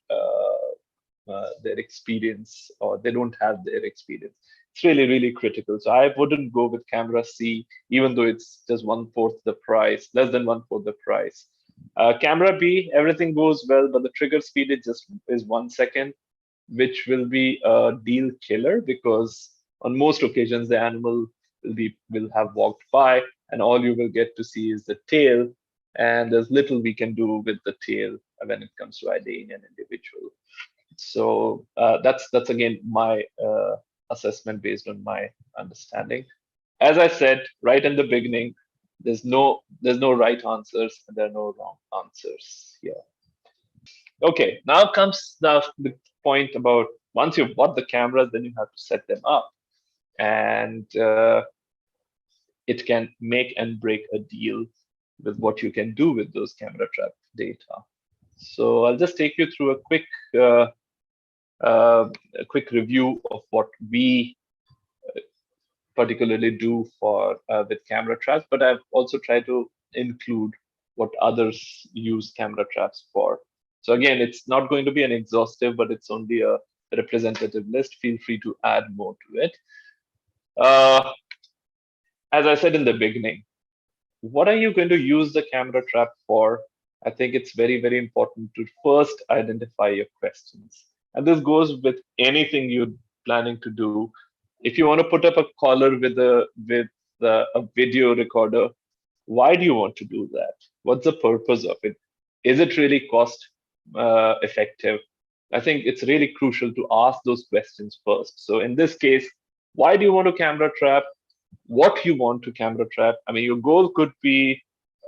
experience, or they don't have their experience. It's really, really critical. So I wouldn't go with camera C, even though it's just 1/4 the price, less than 1/4 the price. Camera B, everything goes well, but the trigger speed is 1 second, which will be a deal killer, because on most occasions the animal will have walked by, and all you will get to see is the tail and there's little we can do with the tail when it comes to IDing an individual. So that's again my assessment based on my understanding. As I said right in the beginning, there's no right answers and there are no wrong answers here. Okay, now comes the point about once you've bought the cameras, then you have to set them up, and it can make and break a deal with what you can do with those camera trap data. So I'll just take you through a quick review of what we particularly do for with camera traps, but I've also tried to include what others use camera traps for. So again, it's not going to be an exhaustive, but it's only a representative list. Feel free to add more to it. As I said in the beginning, what are you going to use the camera trap for? I think it's very, very important to first identify your questions. And this goes with anything you're planning to do. If you want to put up a collar with a video recorder, why do you want to do that? What's the purpose of it? Is it really cost effective? I think it's really crucial to ask those questions first. So in this case, why do you want to camera trap? What you want to camera trap? I mean, your goal could be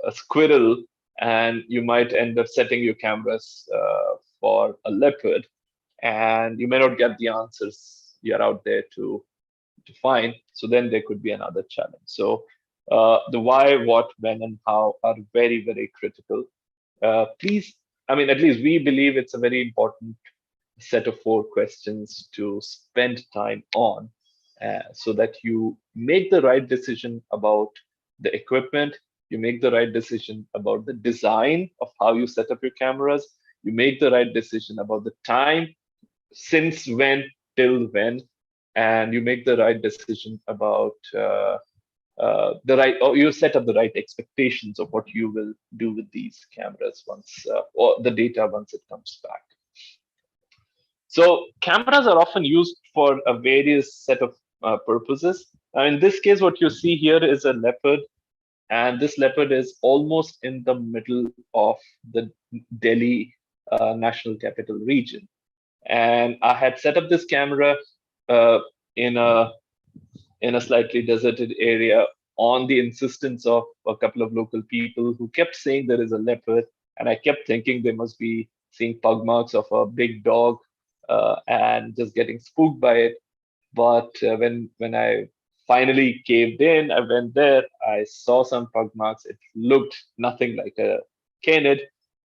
a squirrel, and you might end up setting your cameras for a leopard, and you may not get the answers you're out there to find. So then there could be another challenge. So the why, what, when, and how are very, very critical. Please, I mean, at least we believe it's a very important set of 4 questions to spend time on so that you make the right decision about the equipment, you make the right decision about the design of how you set up your cameras, you make the right decision about the time, since when till when, and you make the right decision about you set up the right expectations of what you will do with these cameras once, or the data once it comes back. So cameras are often used for a various set of purposes. Now, in this case, what you see here is a leopard, and this leopard is almost in the middle of the Delhi National Capital Region. And I had set up this camera in a slightly deserted area on the insistence of a couple of local people who kept saying there is a leopard, and I kept thinking they must be seeing pug marks of a big dog and just getting spooked by it. But when I finally caved in, I went there, I saw some pug marks. It looked nothing like a canid.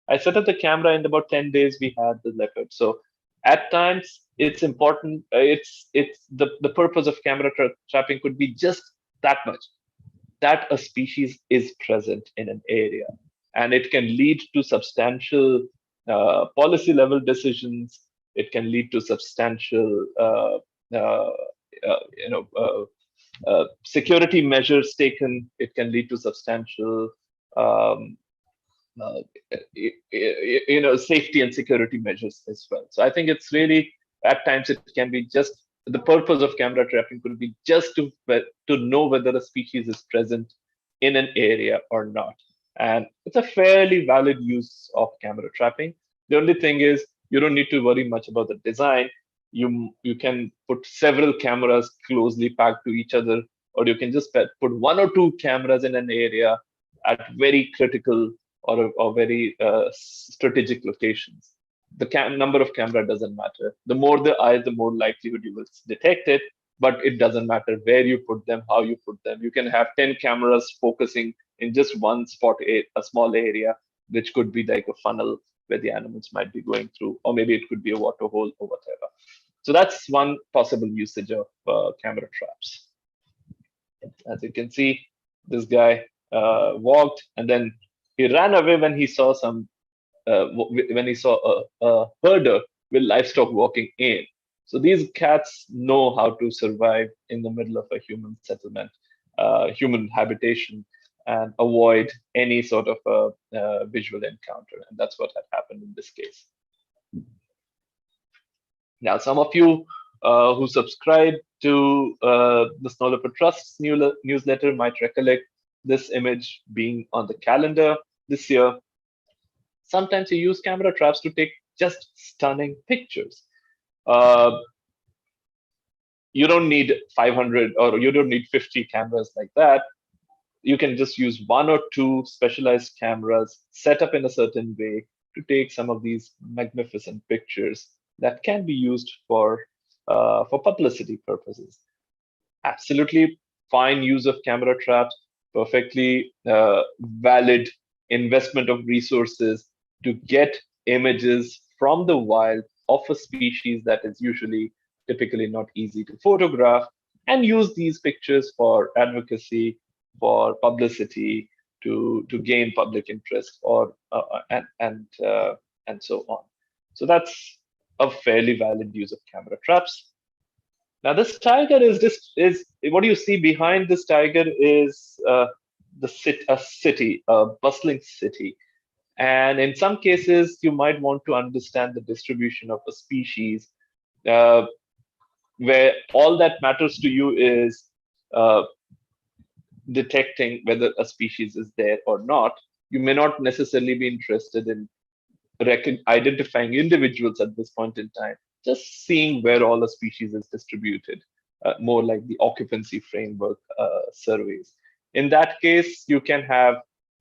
I set up the camera, in about 10 days we had the leopard. So at times it's important. It's the purpose of camera trapping could be just that much, that a species is present in an area, and it can lead to substantial policy level decisions. It can lead to substantial security measures taken. It can lead to substantial safety and security measures as well. So I think it's really, at times it can be just, the purpose of camera trapping could be just to know whether a species is present in an area or not. And it's a fairly valid use of camera trapping. The only thing is, you don't need to worry much about the design. You can put several cameras closely packed to each other, or you can just put 1 or 2 cameras in an area at very critical or very strategic locations. The number of camera doesn't matter. The more the eyes, the more likelihood you will detect it, but it doesn't matter where you put them, how you put them. You can have 10 cameras focusing in just one spot, a small area, which could be like a funnel where the animals might be going through, or maybe it could be a water hole or whatever. So that's one possible usage of camera traps. As you can see, this guy walked, and then he ran away when he saw a herder with livestock walking in. So these cats know how to survive in the middle of a human settlement, human habitation, and avoid any sort of a visual encounter. And that's what had happened in this case. Now, some of you who subscribe to the Snow Leopard Trust's newsletter might recollect this image being on the calendar. this year, sometimes you use camera traps to take just stunning pictures. You don't need 500 or you don't need 50 cameras like that. You can just use one or two specialized cameras set up in a certain way to take some of these magnificent pictures that can be used for publicity purposes. Absolutely fine use of camera traps, perfectly valid investment of resources to get images from the wild of a species that is typically not easy to photograph, and use these pictures for advocacy, for publicity, to gain public interest, or and so on. So that's a fairly valid use of camera traps. Now, this tiger is what you see behind this tiger is a city, a bustling city. And in some cases, you might want to understand the distribution of a species, where all that matters to you is detecting whether a species is there or not. You may not necessarily be interested in identifying individuals at this point in time, just seeing where all a species is distributed, more like the occupancy framework surveys. In that case, you can have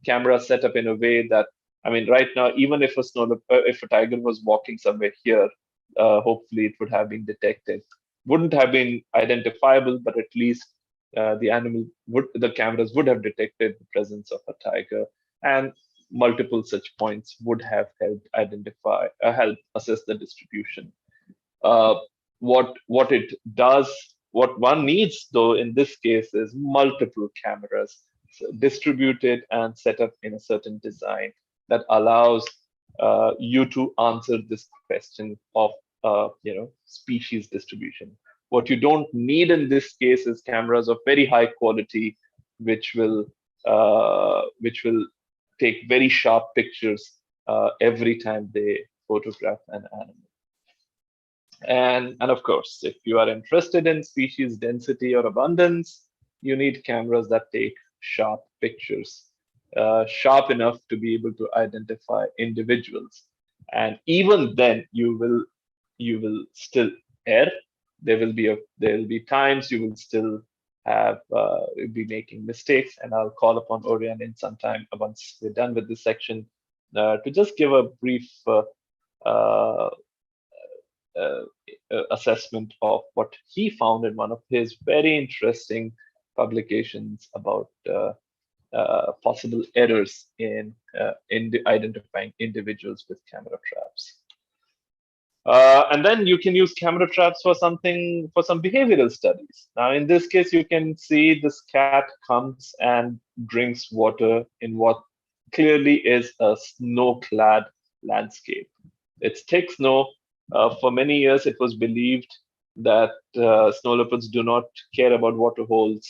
cameras set up in a way that, I mean, right now, even if a tiger was walking somewhere here, hopefully it would have been detected. Wouldn't have been identifiable, but at least the cameras would have detected the presence of a tiger, and multiple such points would have helped help assess the distribution. What it does, what one needs though in this case is multiple cameras distributed and set up in a certain design that allows you to answer this question of species distribution. What you don't need in this case is cameras of very high quality, which will take very sharp pictures every time they photograph an animal. And of course, if you are interested in species density or abundance, you need cameras that take sharp pictures, sharp enough to be able to identify individuals. And even then, you will still err. There will be times you will still be making mistakes, and I'll call upon Orion in some time once we're done with this section to just give a brief assessment of what he found in one of his very interesting publications about possible errors in identifying individuals with camera traps. And then you can use camera traps for some behavioral studies. Now, in this case, you can see this cat comes and drinks water in what clearly is a snow-clad landscape. It's thick snow. For many years, it was believed that snow leopards do not care about water holes,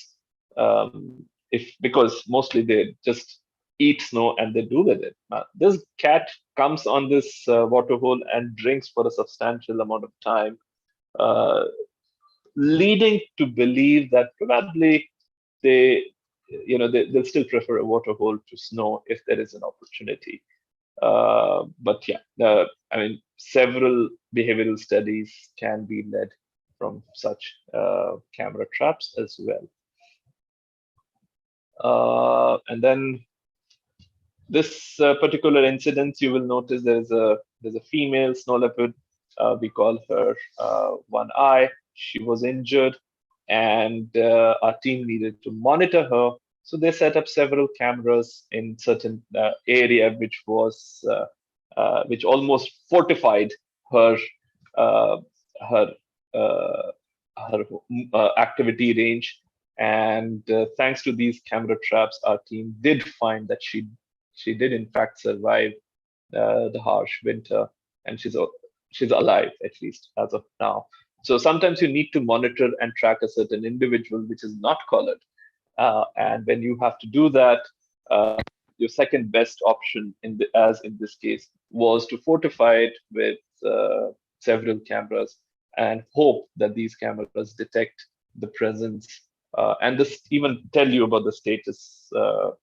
because mostly they just eat snow and they do with it. This cat comes on this water hole and drinks for a substantial amount of time, leading to believe that probably they'll still prefer a water hole to snow if there is an opportunity. But yeah, I mean, several behavioral studies can be led from such camera traps as well. And then this particular incident, you will notice there's a female snow leopard. We call her One Eye. She was injured, and our team needed to monitor her. So they set up several cameras in certain area, which almost fortified her activity range. And thanks to these camera traps, our team did find that she did in fact survive the harsh winter, and she's alive, at least as of now. So sometimes you need to monitor and track a certain individual which is not collared. And when you have to do that, your second best option, as in this case, was to fortify it with several cameras and hope that these cameras detect the presence and even tell you about the status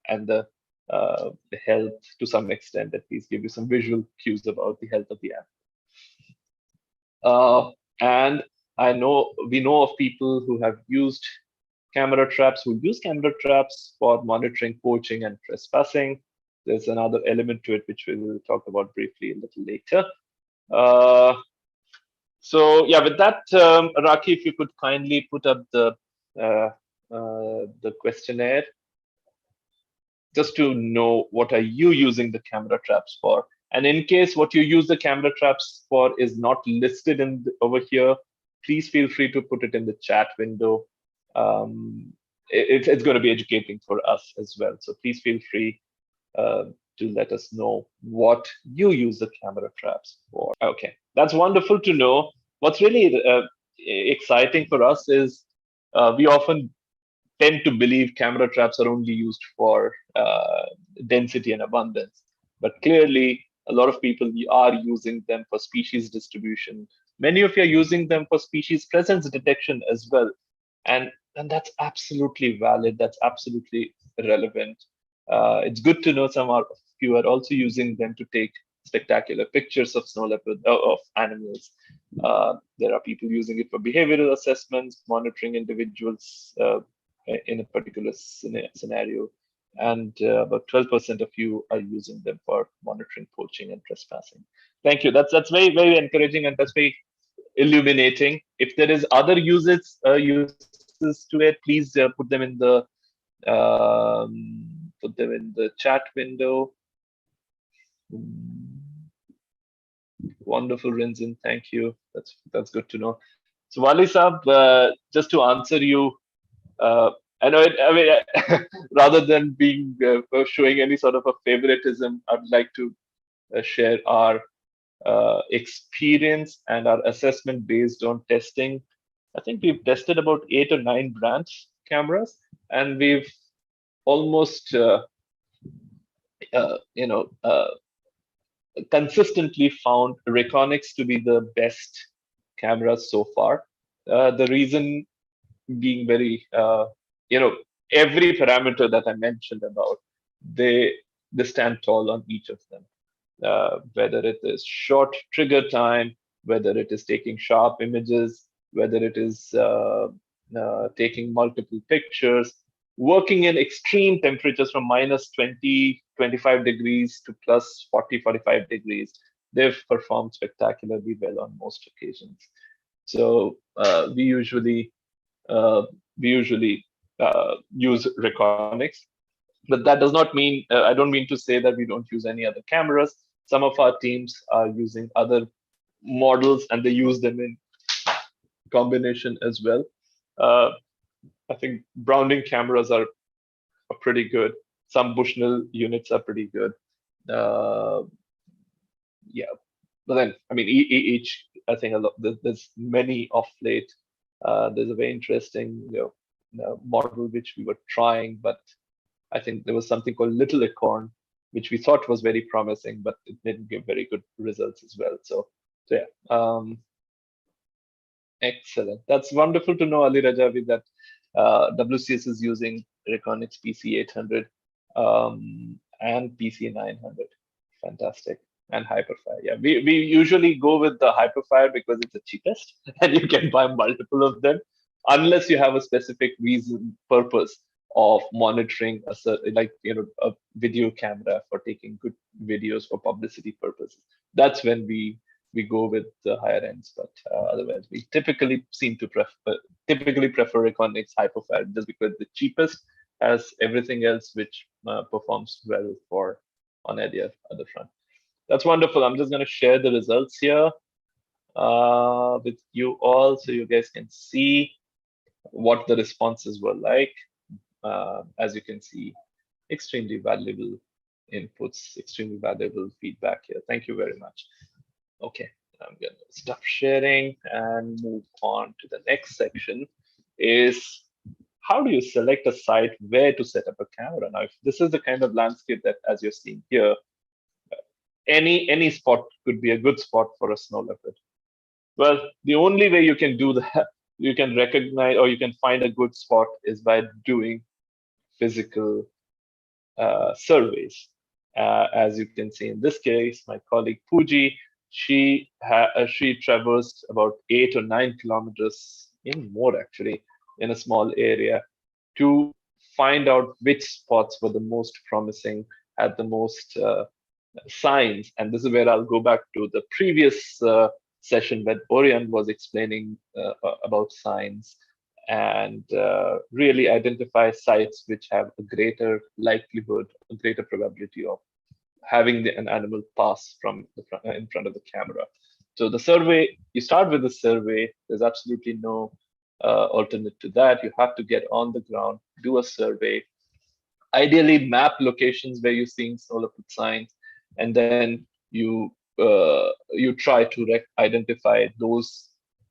and the the health to some extent, at least give you some visual cues about the health of the animal. And we know of people who have used camera traps, who use camera traps for monitoring poaching and trespassing. There's another element to it, which we will talk about briefly a little later. So yeah, with that, Raki, if you could kindly put up the questionnaire, just to know what are you using the camera traps for. And in case what you use the camera traps for is not listed over here, please feel free to put it in the chat window. It's going to be educating for us as well. So please feel free to let us know what you use the camera traps for. Okay, that's wonderful to know. What's really exciting for us is we often tend to believe camera traps are only used for density and abundance. But clearly, a lot of people are using them for species distribution. Many of you are using them for species presence detection as well. And that's absolutely valid. That's absolutely relevant. It's good to know some of you are also using them to take spectacular pictures of snow leopard, of animals. There are people using it for behavioral assessments, monitoring individuals in a particular scenario, and about 12% of you are using them for monitoring poaching and trespassing. Thank you. That's very, very encouraging, and that's very illuminating. If there is other uses to it, please put them in the chat window. Wonderful, Rinzin. Thank you. That's good to know. So Wali Saab, just to answer you, I know. Rather than being showing any sort of a favoritism, I'd like to share our experience and our assessment based on testing. I think we've tested about 8 or 9 branch cameras, and we've almost consistently found Reconyx to be the best cameras so far. The reason being very, every parameter that I mentioned about, they stand tall on each of them. Whether it is short trigger time, whether it is taking sharp images, whether it is taking multiple pictures, working in extreme temperatures from minus 20, 25 degrees to plus 40, 45 degrees. They've performed spectacularly well on most occasions. So we usually use Reconyx, but that does not mean, I don't mean to say that we don't use any other cameras. Some of our teams are using other models, and they use them in combination as well. I think Browning cameras are pretty good. Some Bushnell units are pretty good. Yeah, but then, I mean, each, I think there's many off late. There's a very interesting model which we were trying, but I think there was something called Little Acorn, which we thought was very promising, but it didn't give very good results as well. So yeah, excellent. That's wonderful to know, Ali Rajavi, that WCS is using Reconyx PC800 and PC900. Fantastic. And Hyperfire. Yeah, we usually go with the Hyperfire because it's the cheapest, and you can buy multiple of them, unless you have a specific purpose of monitoring a video camera for taking good videos for publicity purposes. That's when we go with the higher ends, but otherwise we typically prefer Reconyx Hyperfire just because the cheapest has everything else which performs well on the other front. That's wonderful. I'm just going to share the results here with you all so you guys can see what the responses were like. As you can see, extremely valuable inputs, extremely valuable feedback here. Thank you very much. Okay, I'm going to stop sharing and move on to the next section. Is how do you select a site where to set up a camera? Now, if this is the kind of landscape that, as you're seeing here, any spot could be a good spot for a snow leopard. Well, the only way you can do that, you can recognize or you can find a good spot is by doing physical surveys. As you can see in this case, my colleague Pooji, she traversed about 8 or 9 kilometers, even more actually, in a small area to find out which spots were the most promising, had the most signs. And this is where I'll go back to the previous session where Orion was explaining about signs, and really identify sites which have a greater likelihood, a greater probability of having an animal pass from in front of the camera. So the survey, you start with the survey. There's absolutely no alternate to that. You have to get on the ground, do a survey, ideally map locations where you're seeing snow leopard signs, and then you try to identify those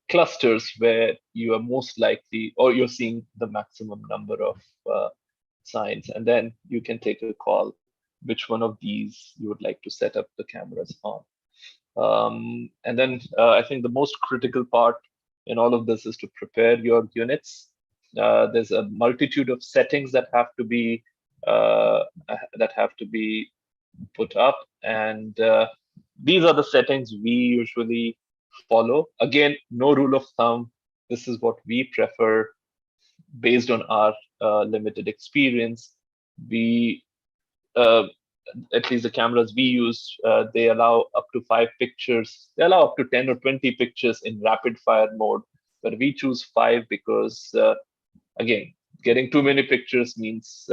clusters where you are most likely, or you're seeing the maximum number of signs, and then you can take a call which one of these you would like to set up the cameras on. And then I think the most critical part in all of this is to prepare your units. There's a multitude of settings that have to be put up, and these are the settings we usually follow. Again, no rule of thumb. This is what we prefer based on our limited experience. We at least the cameras we use, they allow up to 5 pictures. They allow up to 10 or 20 pictures in rapid fire mode, but we choose 5 because, again, getting too many pictures means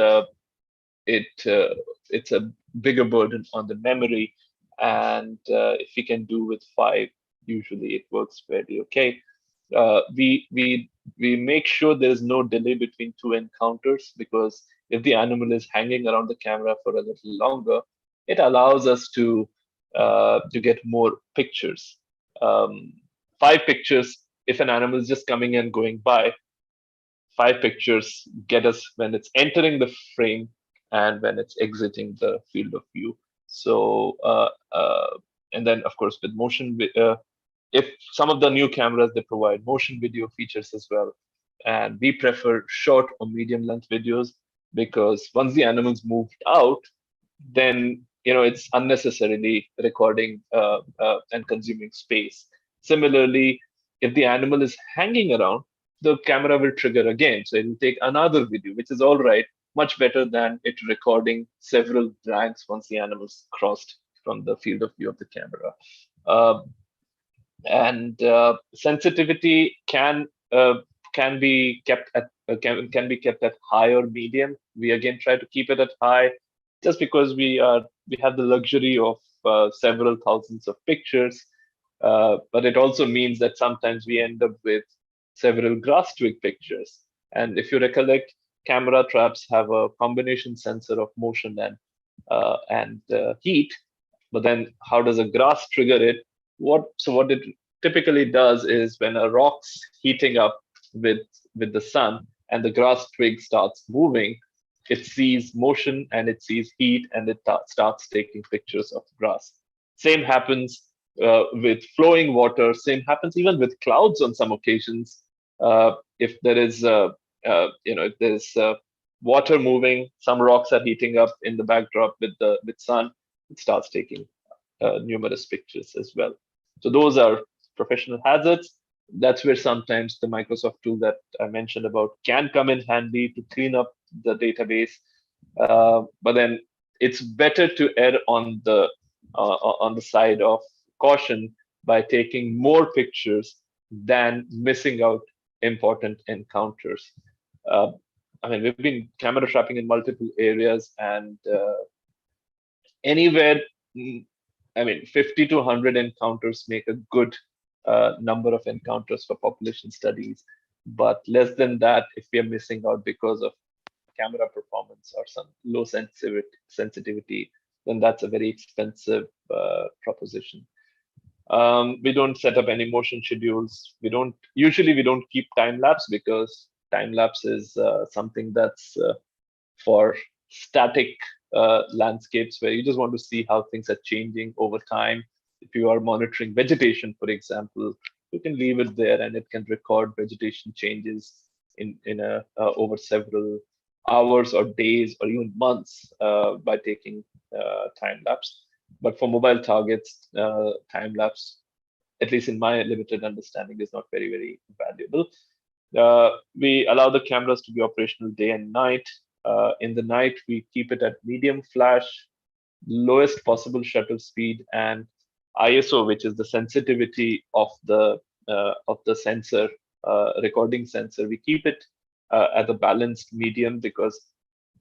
it's a bigger burden on the memory. And if we can do with 5, usually it works fairly okay. We make sure there's no delay between 2 encounters, because if the animal is hanging around the camera for a little longer, it allows us to get more pictures. 5 pictures, if an animal is just coming and going by, 5 pictures get us when it's entering the frame and when it's exiting the field of view. So, and then of course with motion, if some of the new cameras, they provide motion video features as well. And we prefer short or medium length videos, because once the animal's moved out, then it's unnecessarily recording and consuming space. Similarly, if the animal is hanging around, the camera will trigger again. So it will take another video, which is all right, much better than it recording several drags once the animal's crossed from the field of view of the camera. And sensitivity can be kept at high or medium. We again try to keep it at high, just because we have the luxury of several thousands of pictures. But it also means that sometimes we end up with several grass twig pictures. And if you recollect, camera traps have a combination sensor of motion and heat. But then how does a grass trigger it? What it typically does is, when a rock's heating up with the sun and the grass twig starts moving, it sees motion and it sees heat, and it starts taking pictures of grass. Same happens with flowing water. Same happens even with clouds on some occasions. If there is if there's water moving, some rocks are heating up in the backdrop with sun, it starts taking numerous pictures as well. So those are professional hazards. That's where sometimes the Microsoft tool that I mentioned about can come in handy to clean up the database. But then it's better to err on the side of caution by taking more pictures than missing out important encounters. We've been camera trapping in multiple areas, and anywhere, 50 to 100 encounters make a good number of encounters for population studies. But less than that, if we are missing out because of camera performance or some low sensitivity, then that's a very expensive proposition. We don't set up any motion schedules. We don't keep time lapse, because time lapse is something that's for static landscapes where you just want to see how things are changing over time. If you are monitoring vegetation, for example, you can leave it there and it can record vegetation changes in over several hours or days or even months by taking time lapse. But for mobile targets, time lapse, at least in my limited understanding, is not very, very valuable. We allow the cameras to be operational day and night. In the night, we keep it at medium flash, lowest possible shutter speed, and ISO, which is the sensitivity of the sensor, recording sensor. We keep it at a balanced medium, because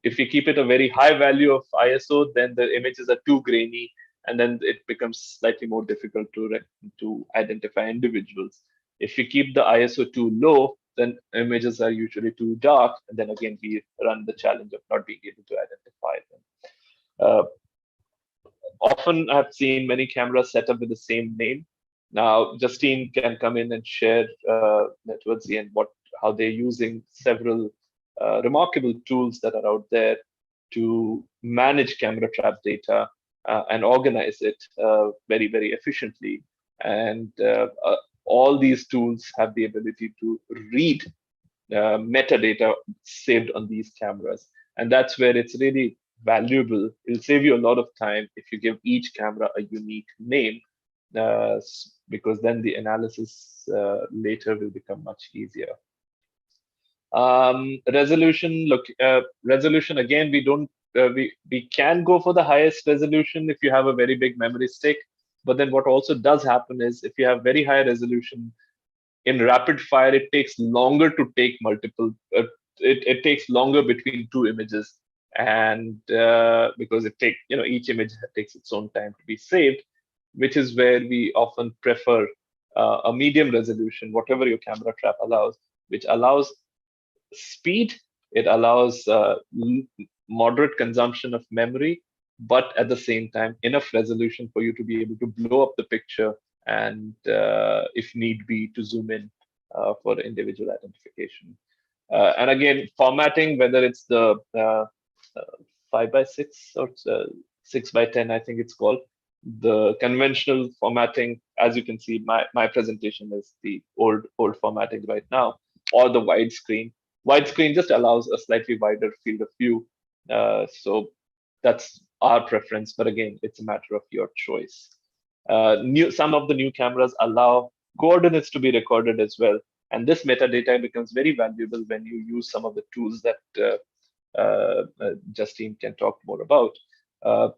if we keep it a very high value of ISO, then the images are too grainy, and then it becomes slightly more difficult to identify individuals. If we keep the ISO too low, then images are usually too dark, and then again we run the challenge of not being able to identify them. Often I've seen many cameras set up with the same name. Now, Justine can come in and share towards the end how they're using several remarkable tools that are out there to manage camera trap data and organize it very, very efficiently. And all these tools have the ability to read metadata saved on these cameras. And that's where it's really valuable. It'll save you a lot of time if you give each camera a unique name, because then the analysis later will become much easier. Resolution, resolution again, we can go for the highest resolution if you have a very big memory stick. But then what also does happen is, if you have very high resolution in rapid fire, it takes longer to take multiple. It takes longer between two images, and because each image takes its own time to be saved, which is where we often prefer a medium resolution, whatever your camera trap allows, which allows speed. It allows moderate consumption of memory, but at the same time enough resolution for you to be able to blow up the picture, and if need be, to zoom in for individual identification. And again, formatting, whether it's the 5x6 or 6x10, I think it's called, the conventional formatting. As you can see, my presentation is the old formatting right now, or the widescreen. Widescreen just allows a slightly wider field of view. So that's our preference, but again, it's a matter of your choice. Some of the new cameras allow coordinates to be recorded as well, and this metadata becomes very valuable when you use some of the tools that Justine can talk more about.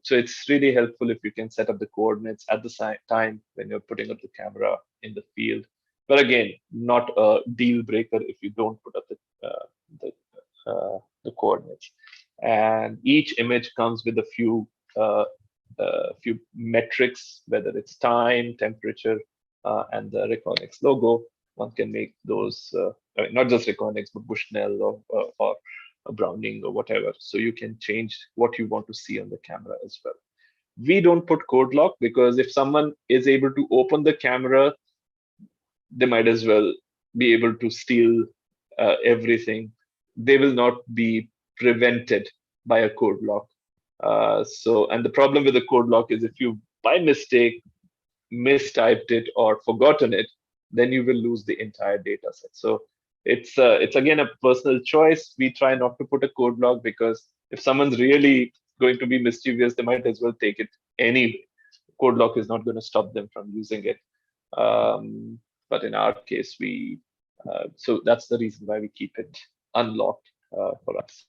So it's really helpful if you can set up the coordinates at the time when you're putting up the camera in the field. But again, not a deal breaker if you don't put up the coordinates. And each image comes with a few metrics, whether it's time, temperature, and the Reconyx logo. One can make those, not just Reconyx, but Bushnell or Browning or whatever. So you can change what you want to see on the camera as well. We don't put code lock, because if someone is able to open the camera, they might as well be able to steal everything. They will not be prevented by a code lock. And the problem with the code lock is, if you by mistake mistyped it or forgotten it, then you will lose the entire data set. So it's again a personal choice. We try not to put a code lock, because if someone's really going to be mischievous, they might as well take it anyway. Code lock is not going to stop them from using it. But in our case, so that's the reason why we keep it unlocked for us.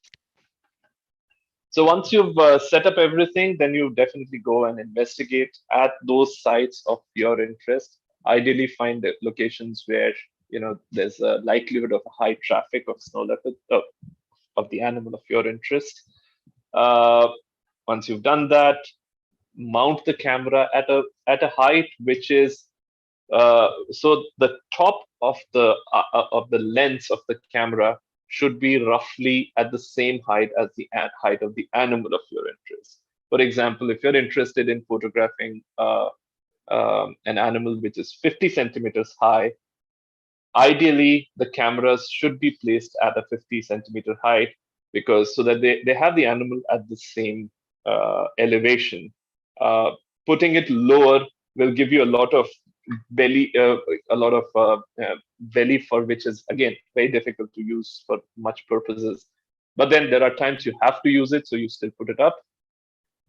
So once you've set up everything, then you definitely go and investigate at those sites of your interest. Ideally, find the locations where there's a likelihood of a high traffic of snow leopard, of the animal of your interest. Once you've done that, mount the camera at a height which is so the top of the lens of the camera should be roughly at the same height as the height of the animal of your interest. For example, if you're interested in photographing an animal which is 50 centimeters high, ideally the cameras should be placed at a 50 centimeter height, because so that they have the animal at the same elevation. Putting it lower will give you a lot of belly, belly fur, which is again very difficult to use for much purposes. But then there are times you have to use it, so you still put it up.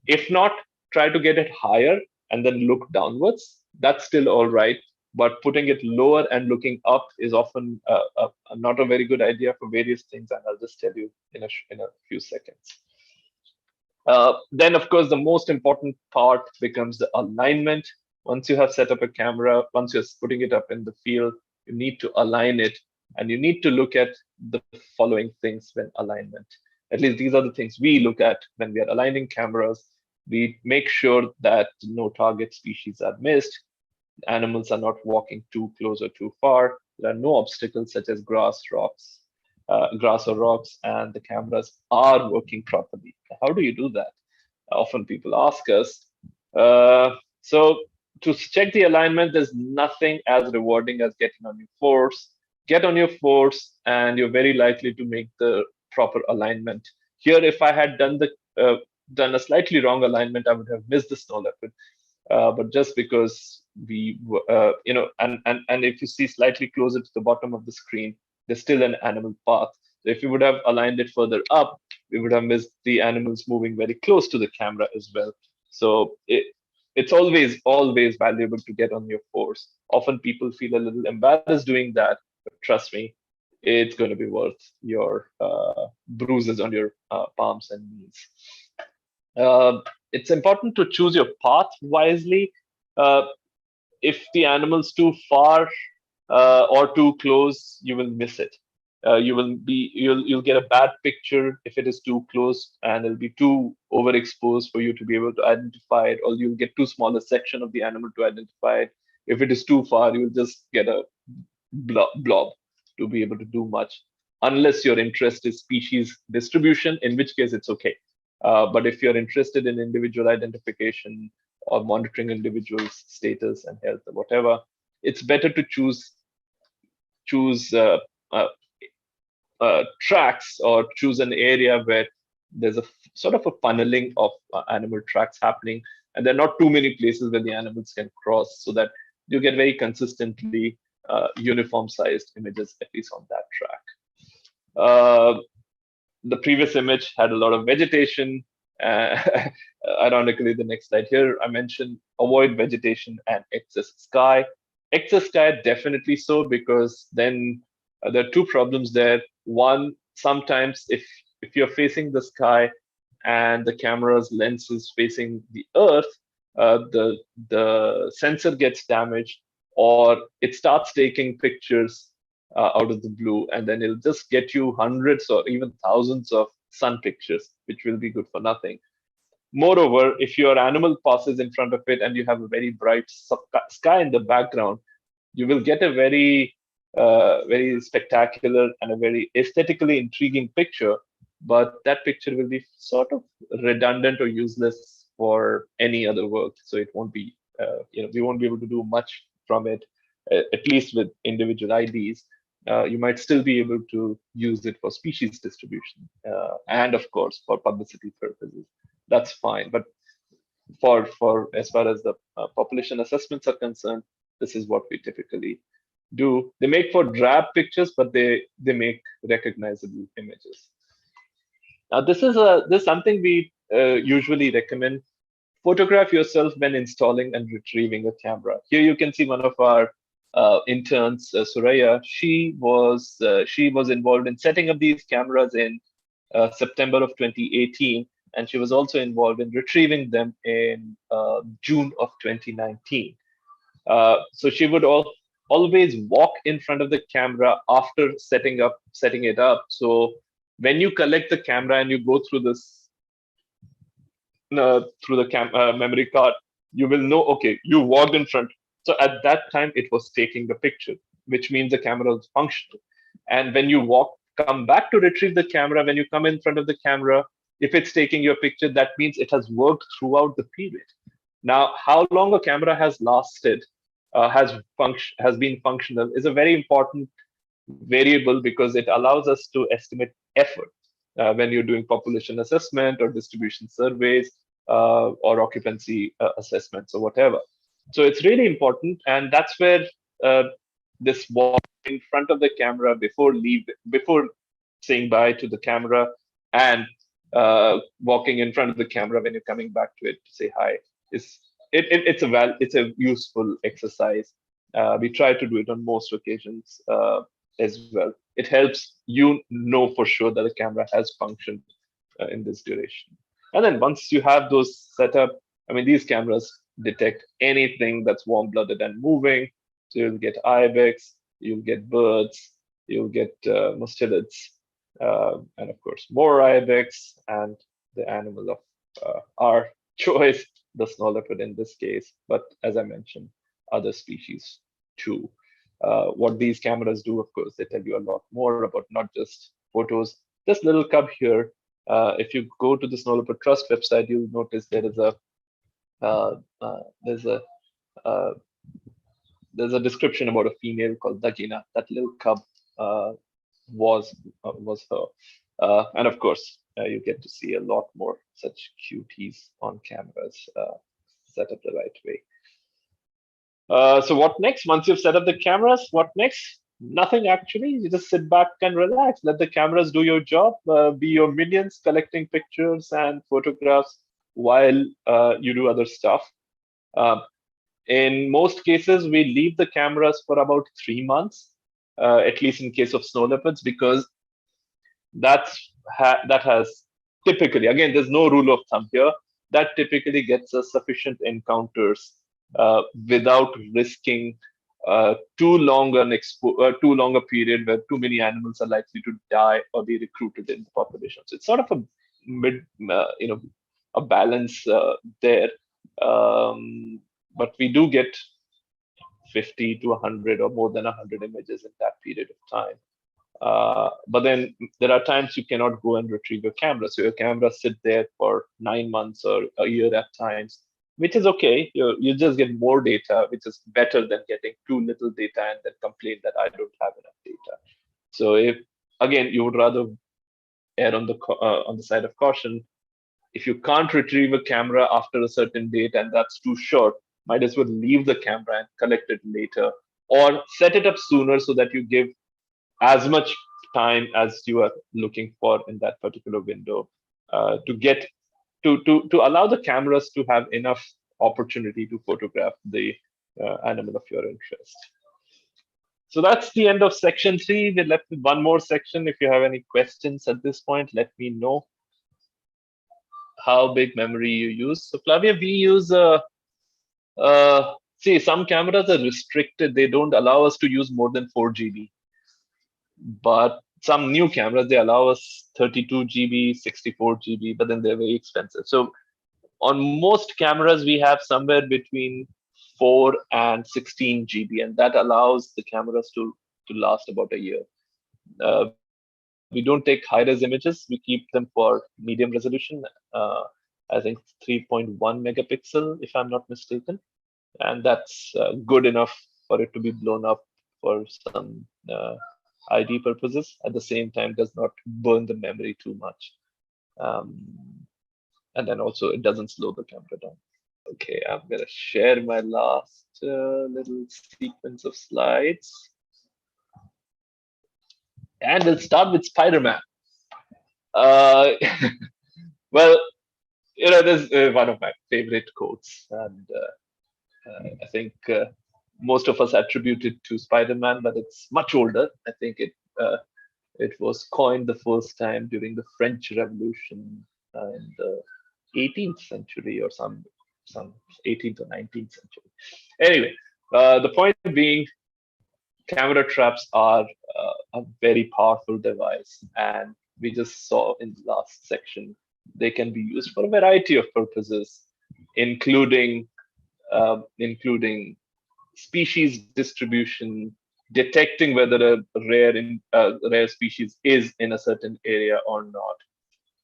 If not, try to get it higher and then look downwards. That's still all right. But putting it lower and looking up is often not a very good idea for various things, and I'll just tell you in a few seconds. Then, of course, the most important part becomes the alignment. Once you have set up a camera, once you're putting it up in the field, you need to align it, and you need to look at the following things when alignment. At least these are the things we look at when we are aligning cameras. We make sure that no target species are missed. Animals are not walking too close or too far. There are no obstacles such as grass or rocks, and the cameras are working properly. How do you do that? Often people ask us. So to check the alignment, there's nothing as rewarding as getting on your force. Get on your force, and you're very likely to make the proper alignment. Here, if I had done a slightly wrong alignment, I would have missed the snow leopard. But just because we, and if you see slightly closer to the bottom of the screen, there's still an animal path. So if you would have aligned it further up, we would have missed the animals moving very close to the camera as well. So it's always valuable to get on your force. Often people feel a little embarrassed doing that, but trust me, it's going to be worth your bruises on your palms and knees. It's important to choose your path wisely. If the animal's too far or too close, you will miss it. You'll get a bad picture if it is too close, and it'll be too overexposed for you to be able to identify it, or you'll get too small a section of the animal to identify it. If it is too far, you'll just get a blob to be able to do much, unless your interest is species distribution, in which case it's okay. But if you're interested in individual identification or monitoring individuals' status and health or whatever, it's better to choose tracks or choose an area where there's a sort of a funneling of animal tracks happening, and there are not too many places where the animals can cross, so that you get very consistently uniform sized images, at least on that track. The previous image had a lot of vegetation. Ironically, the next slide here, I mentioned avoid vegetation and excess sky. Excess sky, definitely so, because then there are two problems there. One, sometimes if you're facing the sky and the camera's lens is facing the earth, the sensor gets damaged, or it starts taking pictures out of the blue, and then it'll just get you hundreds or even thousands of sun pictures, which will be good for nothing. Moreover, if your animal passes in front of it and you have a very bright sky in the background, you will get a very spectacular and a very aesthetically intriguing picture, but that picture will be sort of redundant or useless for any other work. So it won't be, we won't be able to do much from it, at least with individual IDs. You might still be able to use it for species distribution and, of course, for publicity purposes. That's fine. But for as far as the population assessments are concerned, this is what we typically do. They make for drab pictures, but they make recognizable images. Now, this is something we usually recommend. Photograph yourself when installing and retrieving a camera. Here you can see one of our interns, Suraya. She was involved in setting up these cameras in September of 2018, and she was also involved in retrieving them in June of 2019. So she would always walk in front of the camera after setting it up. So when you collect the camera and you go through this through the memory card, you will know, okay, you walked in front. So at that time, it was taking the picture, which means the camera was functional. And when you come back to retrieve the camera, when you come in front of the camera, if it's taking your picture, that means it has worked throughout the period. Now, how long a camera has lasted, has been functional, is a very important variable, because it allows us to estimate effort when you're doing population assessment or distribution surveys or occupancy assessments or whatever. So it's really important, and that's where this walk in front of the camera before saying bye to the camera and walking in front of the camera when you're coming back to it to say hi is it's a useful exercise. We try to do it on most occasions as well. It helps you know for sure that the camera has functioned in this duration. And then once you have those set up, I mean, these cameras detect anything that's warm-blooded and moving. So you'll get ibex, you'll get birds, you'll get mustelids, and of course more ibex, and the animal of our choice, the snow leopard in this case. But as I mentioned, other species too. What these cameras do, of course, they tell you a lot more about not just photos. This little cub here, if you go to the Snow Leopard Trust website, you'll notice there is a there's a description about a female called Dagina. That little cub was her, and of course you get to see a lot more such cuties on cameras set up the right way. So what next? Once you've set up the cameras, what next? Nothing actually. You just sit back and relax. Let the cameras do your job. Be your minions, collecting pictures and photographs while you do other stuff. In most cases, we leave the cameras for about 3 months, at least in case of snow leopards, because that has typically, again, there's no rule of thumb here, that typically gets us sufficient encounters without risking too long a period where too many animals are likely to die or be recruited in the population. So it's sort of a balance there. But we do get 50 to 100 or more than 100 images in that period of time. But then there are times you cannot go and retrieve your camera. So your camera sit there for 9 months or a year at times, which is okay. You just get more data, which is better than getting too little data and then complain that I don't have enough data. So if, again, you would rather err on the side of caution. If you can't retrieve a camera after a certain date and that's too short, might as well leave the camera and collect it later, or set it up sooner so that you give as much time as you are looking for in that particular window to allow the cameras to have enough opportunity to photograph the animal of your interest. So that's the end of section 3. We're left with one more section. If you have any questions at this point, let me know how big memory you use. So Flavia, we use see, some cameras are restricted. They don't allow us to use more than 4 GB. But some new cameras, they allow us 32 GB, 64 GB, but then they're very expensive. So on most cameras, we have somewhere between 4 and 16 GB, and that allows the cameras to last about a year. We don't take high-res images. We keep them for medium resolution. I think 3.1 megapixel, if I'm not mistaken. And that's good enough for it to be blown up for some ID purposes. At the same time, does not burn the memory too much. And then also, it doesn't slow the camera down. Okay, I'm going to share my last little sequence of slides. And we'll start with Spider-Man. Well, this is one of my favorite quotes. And I think most of us attribute it to Spider-Man, but it's much older. I think it was coined the first time during the French Revolution in the 18th century or some 18th or 19th century. Anyway, the point being, camera traps are a very powerful device, and we just saw in the last section they can be used for a variety of purposes, including species distribution, detecting whether a rare species is in a certain area or not,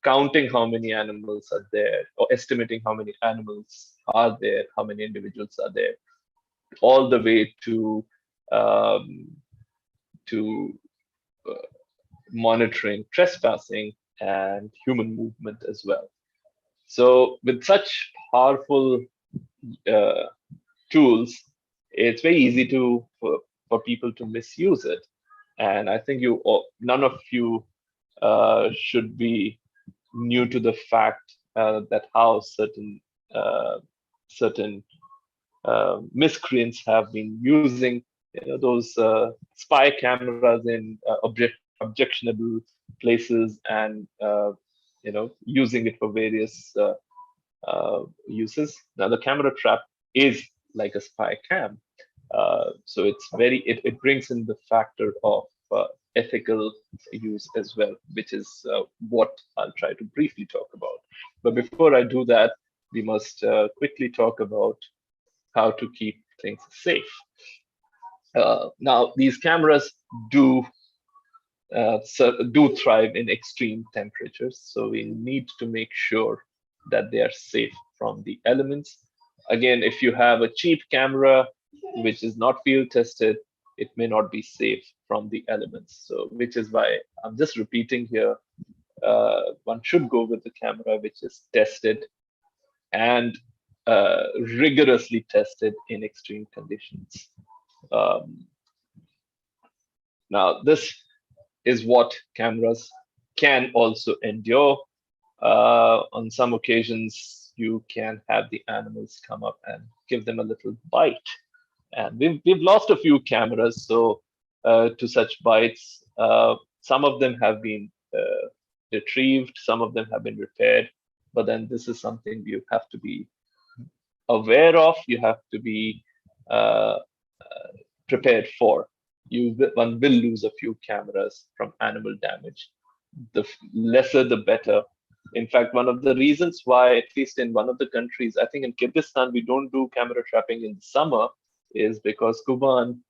counting how many animals are there, or estimating how many animals are there, how many individuals are there, all the way to monitoring trespassing and human movement as well. So with such powerful tools, it's very easy for people to misuse it. And I think none of you should be new to the fact that how certain miscreants have been using those spy cameras in objectionable places and using it for various uses. Now the camera trap is like a spy cam, so it brings in the factor of ethical use as well, which is what I'll try to briefly talk about. But before I do that, we must quickly talk about how to keep things safe. Now, these cameras do thrive in extreme temperatures, so we need to make sure that they are safe from the elements. Again, if you have a cheap camera which is not field tested, it may not be safe from the elements. So, which is why I'm just repeating here. One should go with the camera which is tested and rigorously tested in extreme conditions. Now, this is what cameras can also endure. On some occasions, you can have the animals come up and give them a little bite. And we've lost a few cameras to such bites. Some of them have been retrieved, some of them have been repaired, but then this is something you have to be aware of, you have to be prepared for. One will lose a few cameras from animal damage. The lesser, the better. In fact, one of the reasons why, at least in one of the countries, I think in Kyrgyzstan, we don't do camera trapping in summer, is because Kuban,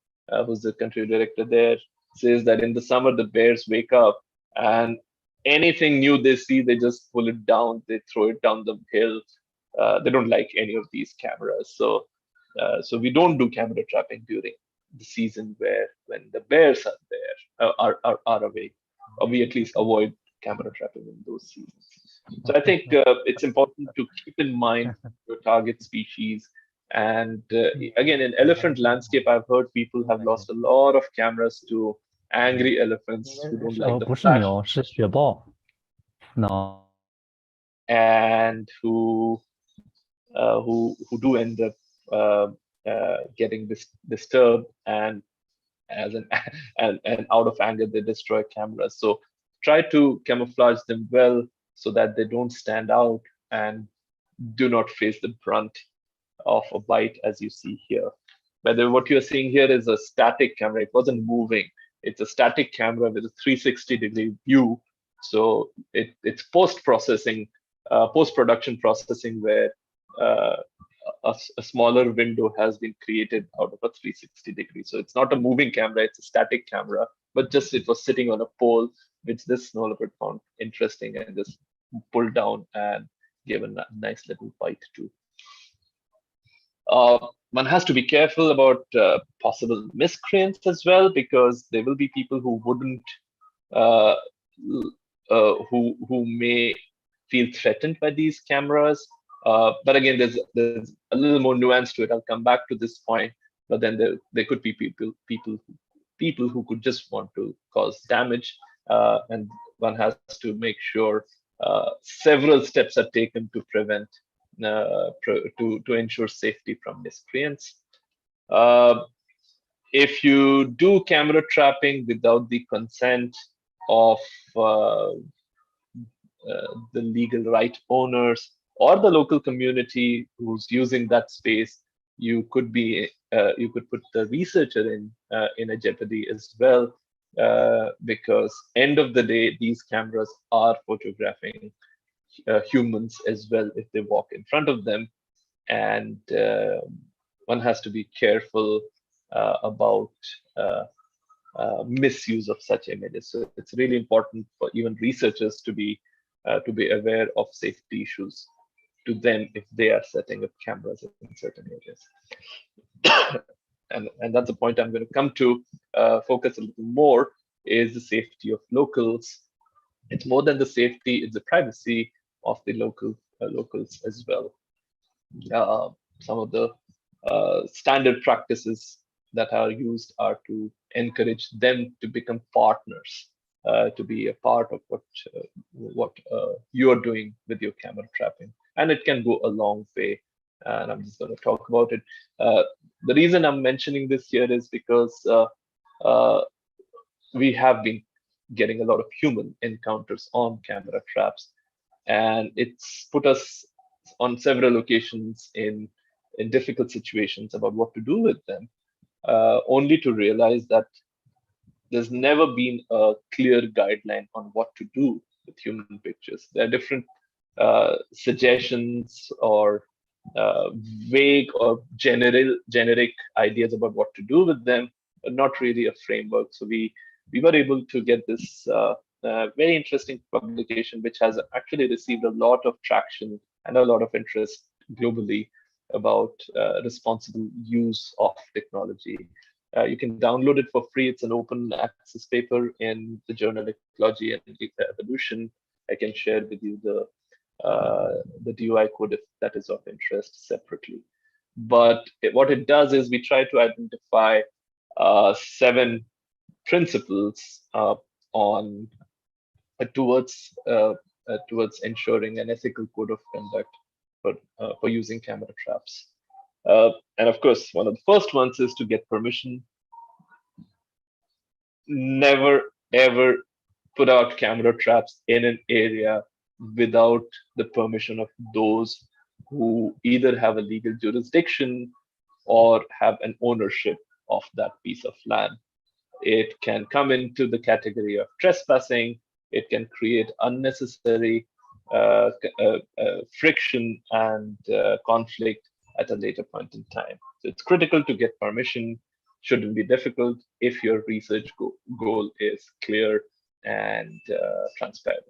who's the country director there, says that in the summer, the bears wake up and anything new they see, they just pull it down, they throw it down the hill. They don't like any of these cameras. So we don't do camera trapping during the season when the bears are there, are away, or we at least avoid camera trapping in those seasons. So I think it's important to keep in mind your target species. And again, in elephant landscape, I've heard people have lost a lot of cameras to angry elephants who don't like the 不是 flash 牛，是雪豹。No. and who do end up getting disturbed, and and out of anger they destroy cameras. So try to camouflage them well so that they don't stand out and do not face the brunt of a bite, as you see here. Whether what you're seeing here is a static camera, it wasn't moving. It's a static camera with a 360-degree view. So it's post-processing, post-production processing where a smaller window has been created out of a 360-degree. So it's not a moving camera, it's a static camera, but just it was sitting on a pole, which this snow leopard found interesting and just pulled down and gave a nice little bite too. One has to be careful about possible miscreants as well, because there will be people who wouldn't, who may feel threatened by these cameras. But again, there's a little more nuance to it. I'll come back to this point. But then there could be people who could just want to cause damage, and one has to make sure several steps are taken to prevent, to ensure safety from miscreants. If you do camera trapping without the consent of the legal right owners or the local community who's using that space, you could put the researcher in a jeopardy as well, because end of the day, these cameras are photographing humans as well if they walk in front of them, and one has to be careful about misuse of such images. So it's really important for even researchers to be aware of safety issues to them if they are setting up cameras in certain areas. and that's the point I'm going to come to focus a little more, is the safety of locals. It's more than the safety, it's the privacy of the locals as well. Some of the standard practices that are used are to encourage them to become partners to be a part of what you're doing with your camera trapping, and it can go a long way. And I'm just going to talk about it. The reason I'm mentioning this here is because we have been getting a lot of human encounters on camera traps, and it's put us on several occasions in difficult situations about what to do with them, only to realize that there's never been a clear guideline on what to do with human pictures. There are different suggestions or vague or generic ideas about what to do with them, but not really a framework. So we were able to get this very interesting publication, which has actually received a lot of traction and a lot of interest globally about responsible use of technology. You can download it for free. It's an open access paper in the journal Ecology and Evolution. I can share with you the DOI code if that is of interest separately. But what it does is we try to identify 7 principles on towards ensuring an ethical code of conduct for using camera traps. And of course, one of the first ones is to get permission. Never, ever put out camera traps in an area without the permission of those who either have a legal jurisdiction or have an ownership of that piece of land. It can come into the category of trespassing. It can create unnecessary friction and conflict at a later point in time. So it's critical to get permission. Shouldn't be difficult if your research goal is clear and transparent.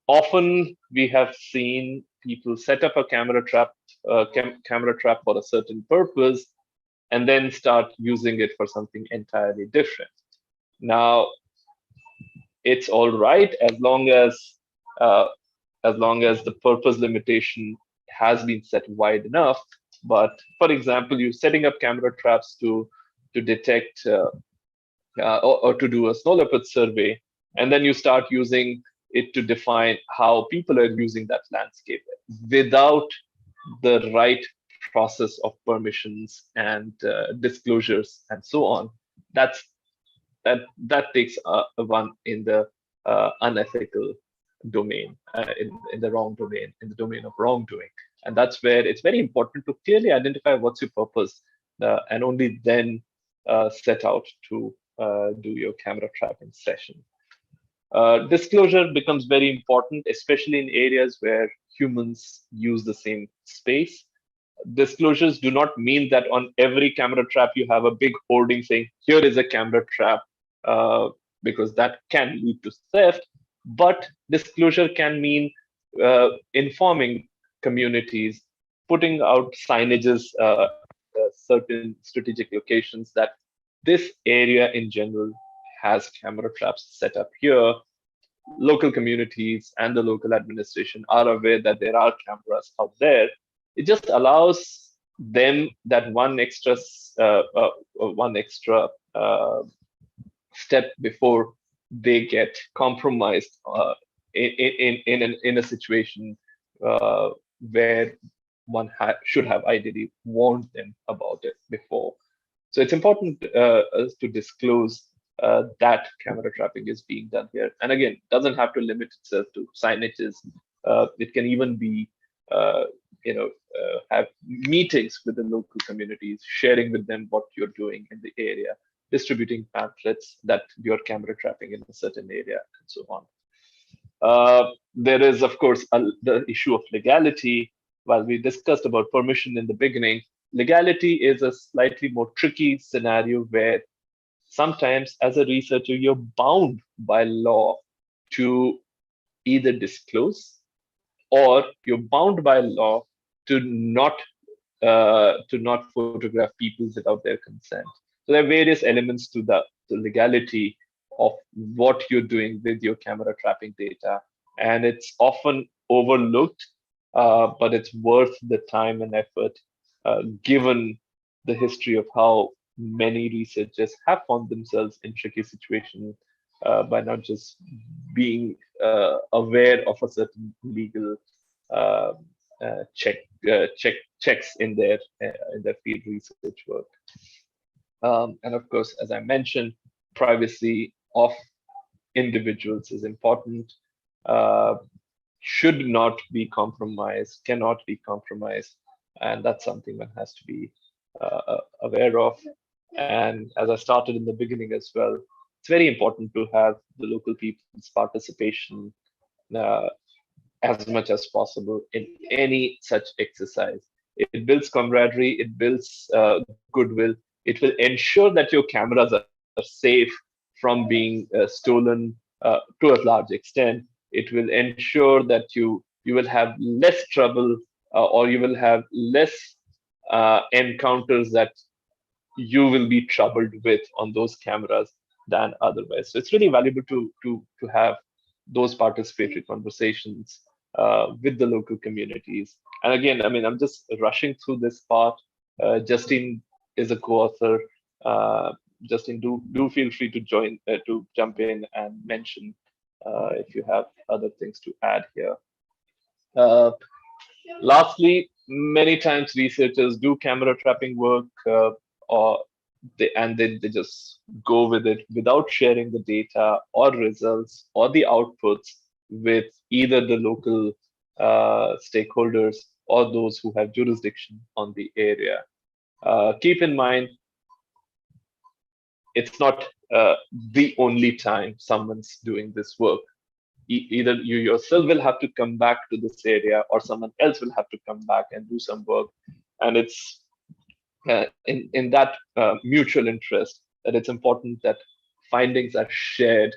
Often we have seen people set up a camera trap for a certain purpose and then start using it for something entirely different. Now, it's all right as long as the purpose limitation has been set wide enough. But for example, you're setting up camera traps to detect or to do a snow leopard survey, and then you start using it to define how people are using that landscape without the right process of permissions and disclosures and so on. That takes one in the unethical domain, in the wrong domain, in the domain of wrongdoing. And that's where it's very important to clearly identify what's your purpose and only then set out to do your camera trapping session. Disclosure becomes very important, especially in areas where humans use the same space. Disclosures do not mean that on every camera trap you have a big hoarding saying, here is a camera trap, because that can lead to theft. But disclosure can mean informing communities, putting out signages, certain strategic locations that this area in general has camera traps set up here. Local communities and the local administration are aware that there are cameras out there. It just allows them that one extra step before they get compromised in a situation where one should have ideally warned them about it before. So it's important to disclose that camera trapping is being done here. And again, doesn't have to limit itself to signages. It can even be, have meetings with the local communities, sharing with them what you're doing in the area, distributing pamphlets that you're camera trapping in a certain area, and so on. There is, of course, the issue of legality. While we discussed about permission in the beginning, legality is a slightly more tricky scenario where sometimes as a researcher, you're bound by law to either disclose or you're bound by law to not photograph people without their consent. So there are various elements to the legality of what you're doing with your camera trapping data. And it's often overlooked, but it's worth the time and effort given the history of how many researchers have found themselves in tricky situations by not just being aware of a certain legal uh, checks in their field research work. And of course, as I mentioned, privacy of individuals is important, should not be compromised, cannot be compromised, and that's something one has to be aware of. And as I started in the beginning as well, it's very important to have the local people's participation uh, as much as possible in any such exercise. It builds camaraderie, it builds goodwill. It will ensure that your cameras are safe from being stolen to a large extent. It will ensure that you will have less trouble or you will have less encounters that you will be troubled with on those cameras than otherwise. So it's really valuable to have those participatory conversations with the local communities. And again, I mean, I'm just rushing through this part. Justin is a co-author. Justin, do feel free to join, to jump in and mention if you have other things to add here. Lastly, many times researchers do camera trapping work, or they just go with it without sharing the data or results or the outputs with either the local stakeholders or those who have jurisdiction on the area. Keep in mind, it's not the only time someone's doing this work. Either you yourself will have to come back to this area or someone else will have to come back and do some work. And it's in that mutual interest that it's important that findings are shared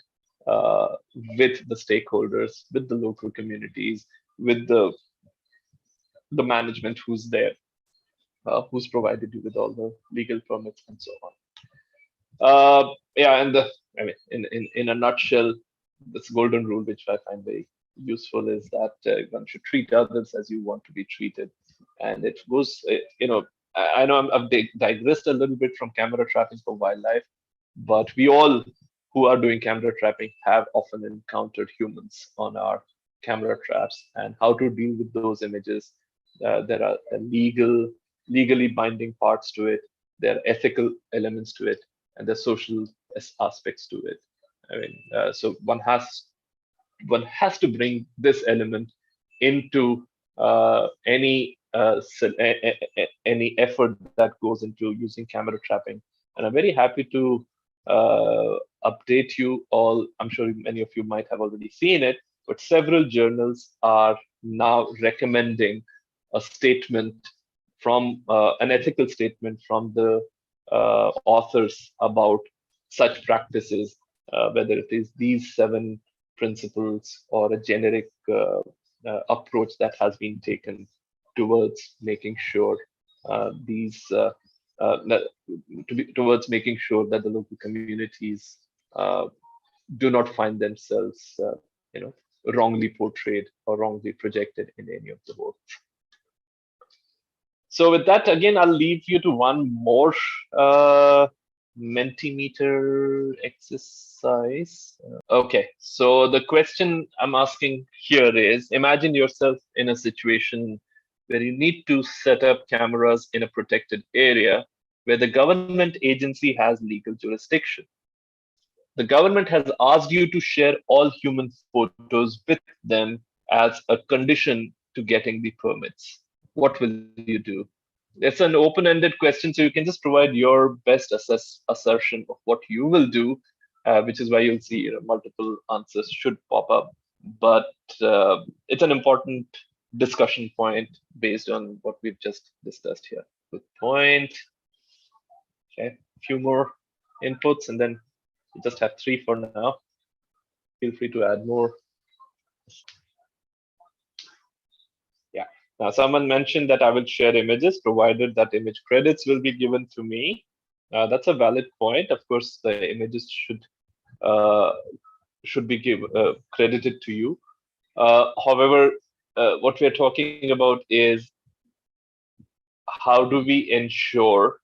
with the stakeholders, with the local communities, with the management who's there, who's provided you with all the legal permits and so on. Yeah, and I mean, in a nutshell, this golden rule, which I find very useful, is that one should treat others as you want to be treated. And it goes, you know, I know I've digressed a little bit from camera trapping for wildlife, but we all who are doing camera trapping have often encountered humans on our camera traps, and how to deal with those images. There are legally binding parts to it. There are ethical elements to it, and there are social aspects to it. I mean, so one has to bring this element into any effort that goes into using camera trapping. And I'm very happy to update you all. I'm sure many of you might have already seen it, but several journals are now recommending a statement from an ethical statement from the authors about such practices, whether it is these 7 principles or a generic approach that has been taken towards making sure towards making sure that the local communities do not find themselves, wrongly portrayed or wrongly projected in any of the work. So with that, again, I'll leave you to one more Mentimeter exercise. Okay, so the question I'm asking here is, imagine yourself in a situation where you need to set up cameras in a protected area where the government agency has legal jurisdiction. The government has asked you to share all human photos with them as a condition to getting the permits. What will you do? It's an open-ended question, so you can just provide your best assertion of what you will do, which is why you'll see multiple answers should pop up. But it's an important discussion point based on what we've just discussed here. Good point. Okay, a few more inputs, and then we just have 3 for now. Feel free to add more. Yeah. Now, someone mentioned that I will share images, provided that image credits will be given to me. That's a valid point. Of course, the images should be credited to you. However, what we're talking about is how do we ensure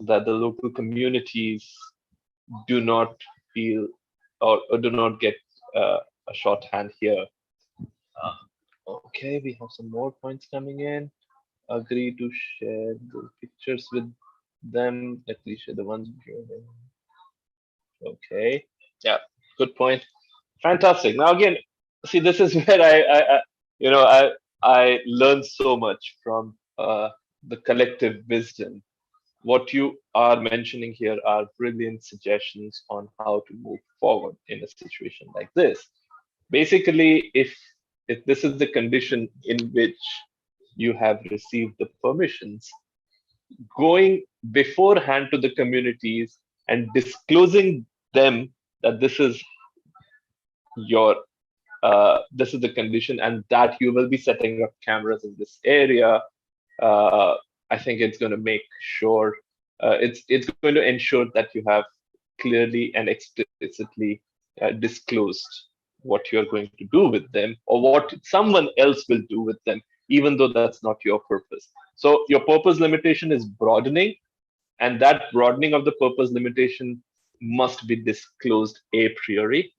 that the local communities do not feel or do not get a shorthand here. Okay, we have some more points coming in. Agree to share the pictures with them. At least share the ones. Okay, yeah, good point. Fantastic. Now again, see, this is where I learned so much from the collective wisdom. What you are mentioning here are brilliant suggestions on how to move forward in a situation like this. Basically, if this is the condition in which you have received the permissions, going beforehand to the communities and disclosing them that this is the condition and that you will be setting up cameras in this area. I think it's going to make sure it's going to ensure that you have clearly and explicitly disclosed what you're going to do with them or what someone else will do with them, even though that's not your purpose. So your purpose limitation is broadening, and that broadening of the purpose limitation must be disclosed a priori.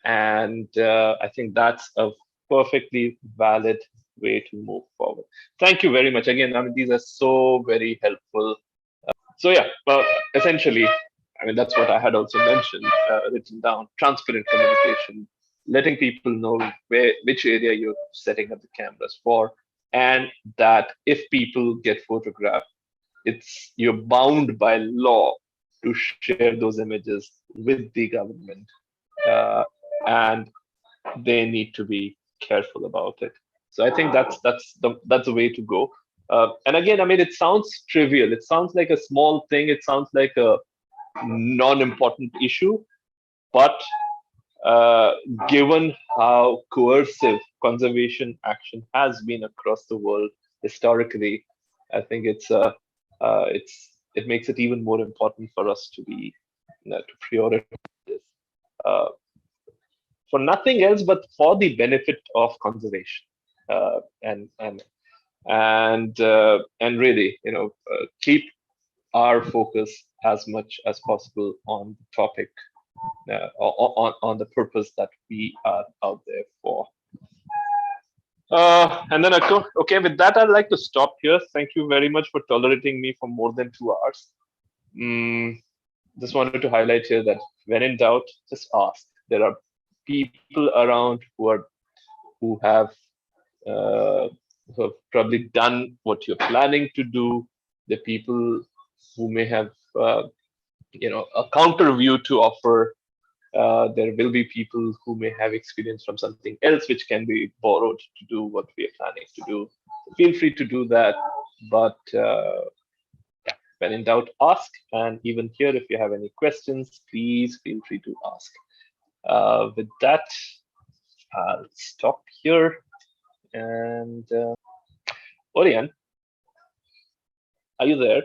And I think that's a perfectly valid way to move forward. Thank you very much. Again, I mean, these are so very helpful. So yeah, essentially, I mean, that's what I had also mentioned, written down, transparent communication, letting people know which area you're setting up the cameras for, and that if people get photographed, you're bound by law to share those images with the government, and they need to be careful about it. So I think that's the way to go. And again, I mean, it sounds trivial. It sounds like a small thing. It sounds like a non-important issue, but given how coercive conservation action has been across the world historically, I think it makes it even more important for us to be to prioritize this for nothing else but for the benefit of conservation, and really, keep our focus as much as possible on the topic, on the purpose that we are out there for. And then, okay, with that, I'd like to stop here. Thank you very much for tolerating me for more than 2 hours. Just wanted to highlight here that when in doubt, just ask. There are people around who have probably done what you're planning to do. The people who may have a counter view to offer. There will be people who may have experience from something else which can be borrowed to do what we are planning to do. Feel free to do that, but when in doubt, ask. And even here, if you have any questions, please feel free to ask. With that, I'll stop here. And Orion, are you there?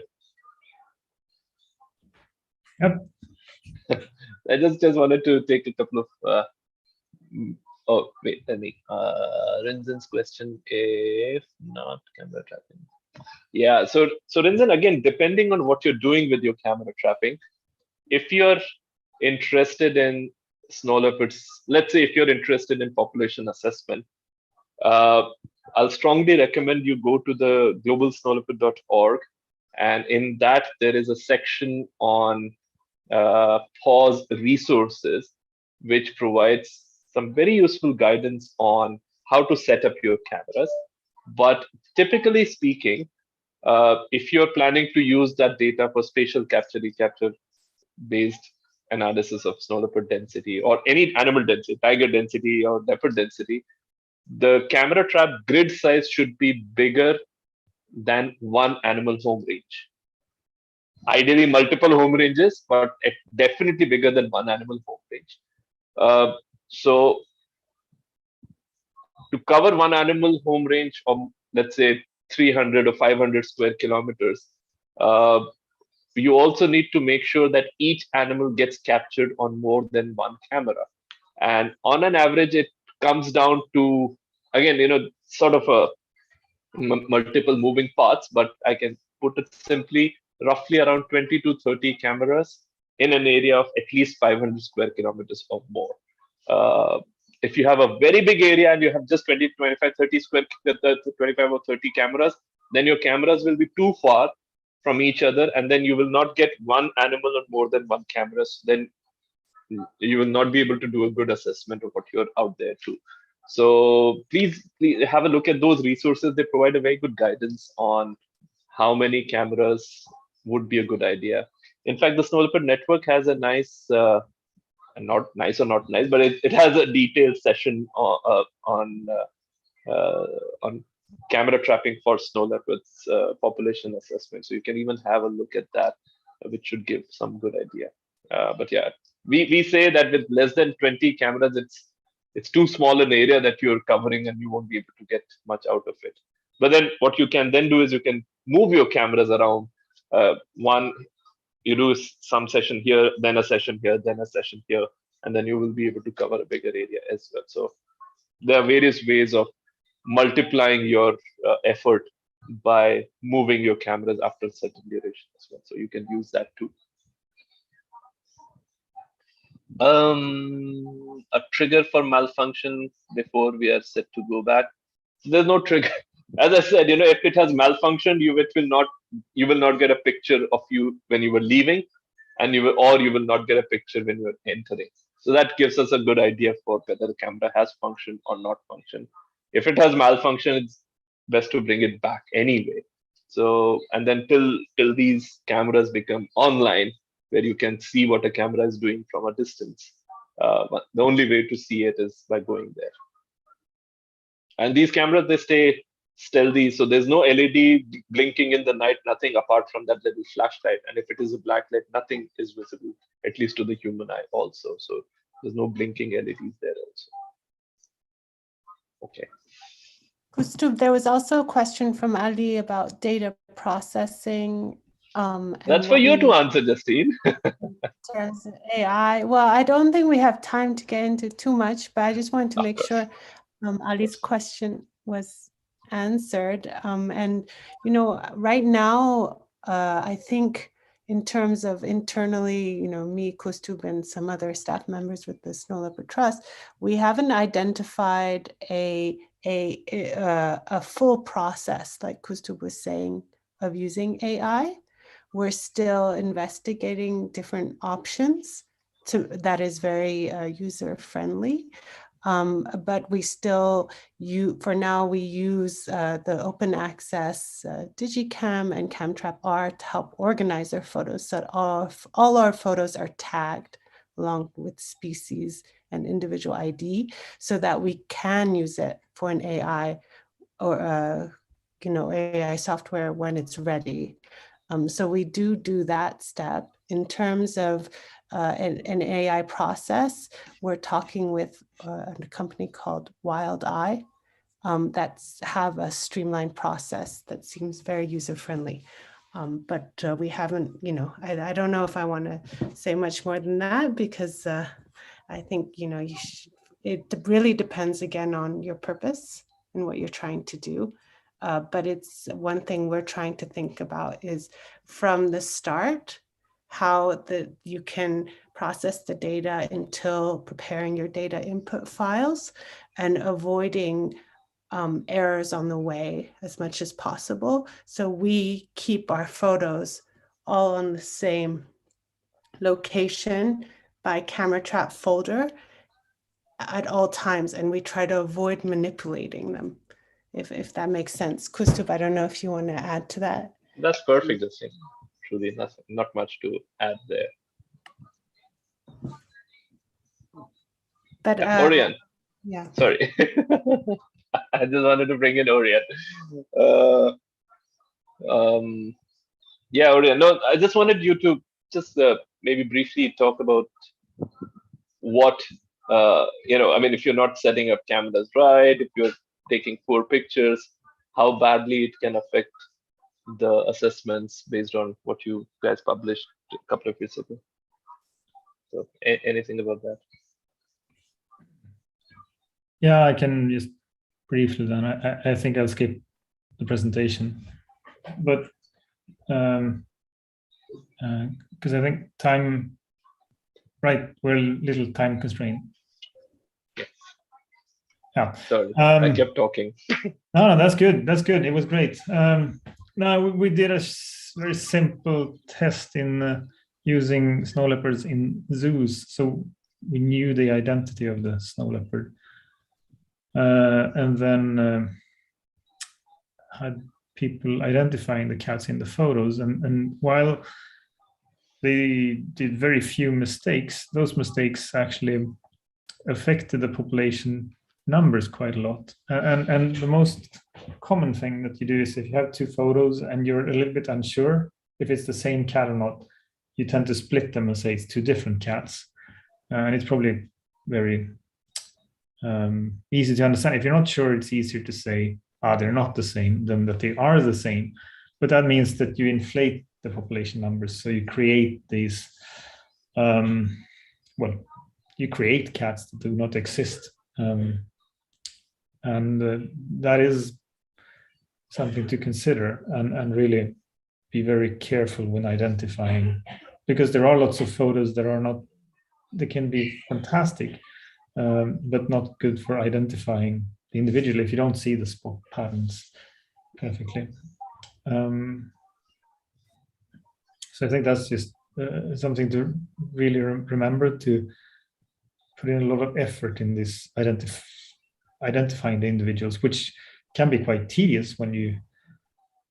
Yep. I just wanted to take a couple of. Oh wait, let me. Rinzen's question, if not camera trapping. Yeah, so Rinzen, again, depending on what you're doing with your camera trapping, if you're interested in snow leopards, let's say if you're interested in population assessment, I'll strongly recommend you go to the globalsnowleopard.org, and in that there is a section on PAWS resources, which provides some very useful guidance on how to set up your cameras. But typically speaking, if you're planning to use that data for spatial capture based analysis of snow leopard density or any animal density, tiger density or leopard density, the camera trap grid size should be bigger than one animal home range. Ideally multiple home ranges, but definitely bigger than one animal home range. So to cover one animal home range of, let's say, 300 or 500 square kilometers, you also need to make sure that each animal gets captured on more than one camera. And on an average, it comes down to, again, sort of a multiple moving parts, but I can put it simply, roughly around 20 to 30 cameras in an area of at least 500 square kilometers or more. If you have a very big area and you have just 20, 25, 30 square, 25 or 30 cameras, then your cameras will be too far from each other, and then you will not get one animal on more than one camera. So then you will not be able to do a good assessment of what you're out there to. So please have a look at those resources. They provide a very good guidance on how many cameras would be a good idea. In fact, the Snow Leopard network has a nice, not nice or not nice, but it has a detailed session on camera trapping for snow leopards population assessment. So you can even have a look at that, which should give some good idea. But yeah, we say that with less than 20 cameras, it's too small an area that you're covering and you won't be able to get much out of it. But then what you can then do is you can move your cameras around. One, you do some session here, then a session here, then a session here, and then you will be able to cover a bigger area as well. So there are various ways of multiplying your effort by moving your cameras after a certain duration as well. So you can use that too. A trigger for malfunction before we are set to go back. There's no trigger. As I said, if it has malfunctioned, you will not get a picture of you when you were leaving, and you will not get a picture when you were entering. So that gives us a good idea for whether the camera has functioned or not functioned. If it has malfunctioned, it's best to bring it back anyway. So, and then till these cameras become online, where you can see what a camera is doing from a distance. But the only way to see it is by going there. And these cameras, they stay stealthy, so there's no LED blinking in the night, nothing apart from that little flashlight. And if it is a black light, nothing is visible, at least to the human eye also. So there's no blinking LEDs there also. Okay. Kustub, there was also a question from Ali about data processing. That's for you to answer, Justine. AI. Well, I don't think we have time to get into too much, but I just wanted to make sure Ali's question was answered. And, right now, I think in terms of internally, me, Kustub, and some other staff members with the Snow Leopard Trust, we haven't identified a full process, like Kustub was saying, of using AI. We're still investigating different options that is very user friendly. But we still for now we use the open access Digicam and CamTrapR to help organize our photos, so that all our photos are tagged along with species and individual ID, so that we can use it for an AI or AI software when it's ready. So we do that step. In terms of an AI process, we're talking with a company called Wild Eye that's have a streamlined process that seems very user-friendly. But we haven't, I don't know if I want to say much more than that, because I think, it really depends again on your purpose and what you're trying to do. But it's one thing we're trying to think about is from the start, how you can process the data until preparing your data input files and avoiding errors on the way as much as possible. So we keep our photos all on the same location by camera trap folder at all times, and we try to avoid manipulating them. If that makes sense. Kustub, I don't know if you want to add to that. That's perfect, Justine. Truly, not much to add there. But Orion. Yeah. Sorry. I just wanted to bring in Orion. Yeah, Orion. No, I just wanted you to just maybe briefly talk about what, if you're not setting up cameras right, if you're taking poor pictures, how badly it can affect the assessments based on what you guys published a couple of years ago. So anything about that? Yeah, I can just briefly then. I think I'll skip the presentation. But because I think time, right, we're a little time constrained. Yeah. Sorry, I kept talking. No, that's good. That's good. It was great. Now we did a very simple test in using snow leopards in zoos, so we knew the identity of the snow leopard, and then had people identifying the cats in the photos. And while they did very few mistakes, those mistakes actually affected the population numbers quite a lot. And the most common thing that you do is if you have two photos and you're a little bit unsure if it's the same cat or not, you tend to split them and say it's two different cats. And it's probably very easy to understand. If you're not sure, it's easier to say, they're not the same than that they are the same. But that means that you inflate the population numbers. So you create these, you create cats that do not exist. And that is something to consider and really be very careful when identifying, because there are lots of photos that are not, they can be fantastic, but not good for identifying the individual if you don't see the spot patterns perfectly. So I think that's just something to really remember, to put in a lot of effort in this identifying the individuals, which can be quite tedious when you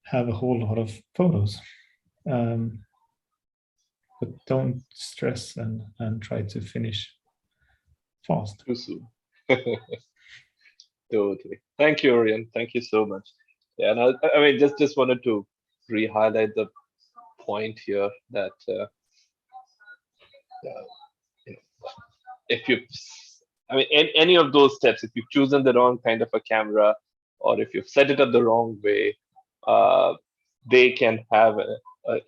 have a whole lot of photos. But don't stress and try to finish fast. Too soon. Totally. Thank you, Orion. Thank you so much. Yeah, and I mean, just wanted to re-highlight the point here that if you, I mean, any of those steps, if you've chosen the wrong kind of a camera, or if you've set it up the wrong way, they can have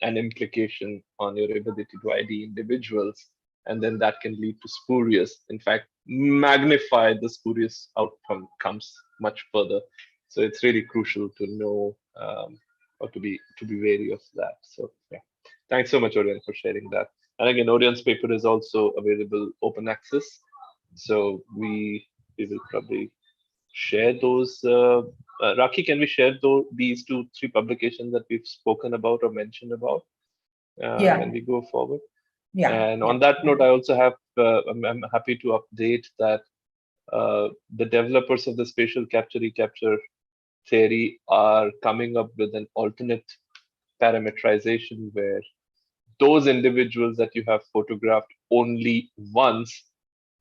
an implication on your ability to ID individuals, and then that can lead to spurious, in fact, magnify the spurious outcomes much further. So it's really crucial to know or to be wary of that. So yeah, thanks so much, Orion, for sharing that. And again, Orion's paper is also available open access. So we will probably share those. Raki, can we share these 2-3 publications that we've spoken about or mentioned about when we go forward? Yeah. And on that note, I also have, I'm happy to update that the developers of the spatial capture-recapture theory are coming up with an alternate parameterization where those individuals that you have photographed only once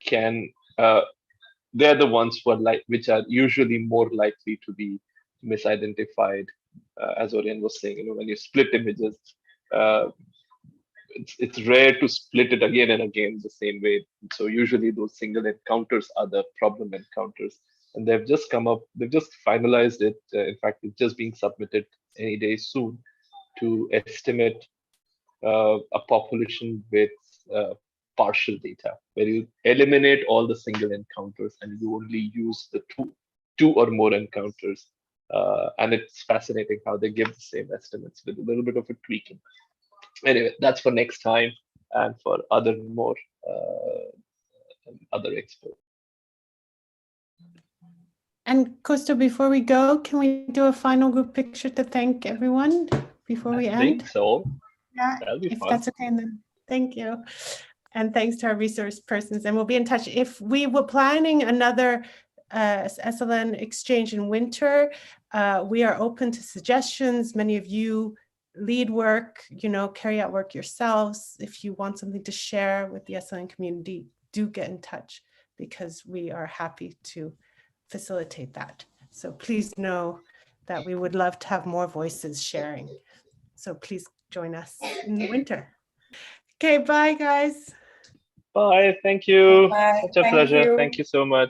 can, they're the ones which are usually more likely to be misidentified, as Orion was saying. When you split images, it's rare to split it again and again the same way. So usually those single encounters are the problem encounters, and they've just finalized it. In fact, it's just being submitted any day soon to estimate a population with partial data, where you eliminate all the single encounters and you only use the two or more encounters. And it's fascinating how they give the same estimates with a little bit of a tweaking. Anyway, that's for next time and for other experts. And Kosto, before we go, can we do a final group picture to thank everyone before we end? I think so. Yeah, that'll be if fun. that's okay, then thank you. And thanks to our resource persons. And we'll be in touch. If we were planning another SLN exchange in winter, we are open to suggestions. Many of you lead work, carry out work yourselves. If you want something to share with the SLN community, do get in touch, because we are happy to facilitate that. So please know that we would love to have more voices sharing. So please join us in the winter. Okay, bye guys. Bye, thank you. Bye. Such a Thank pleasure. you. Thank you so much.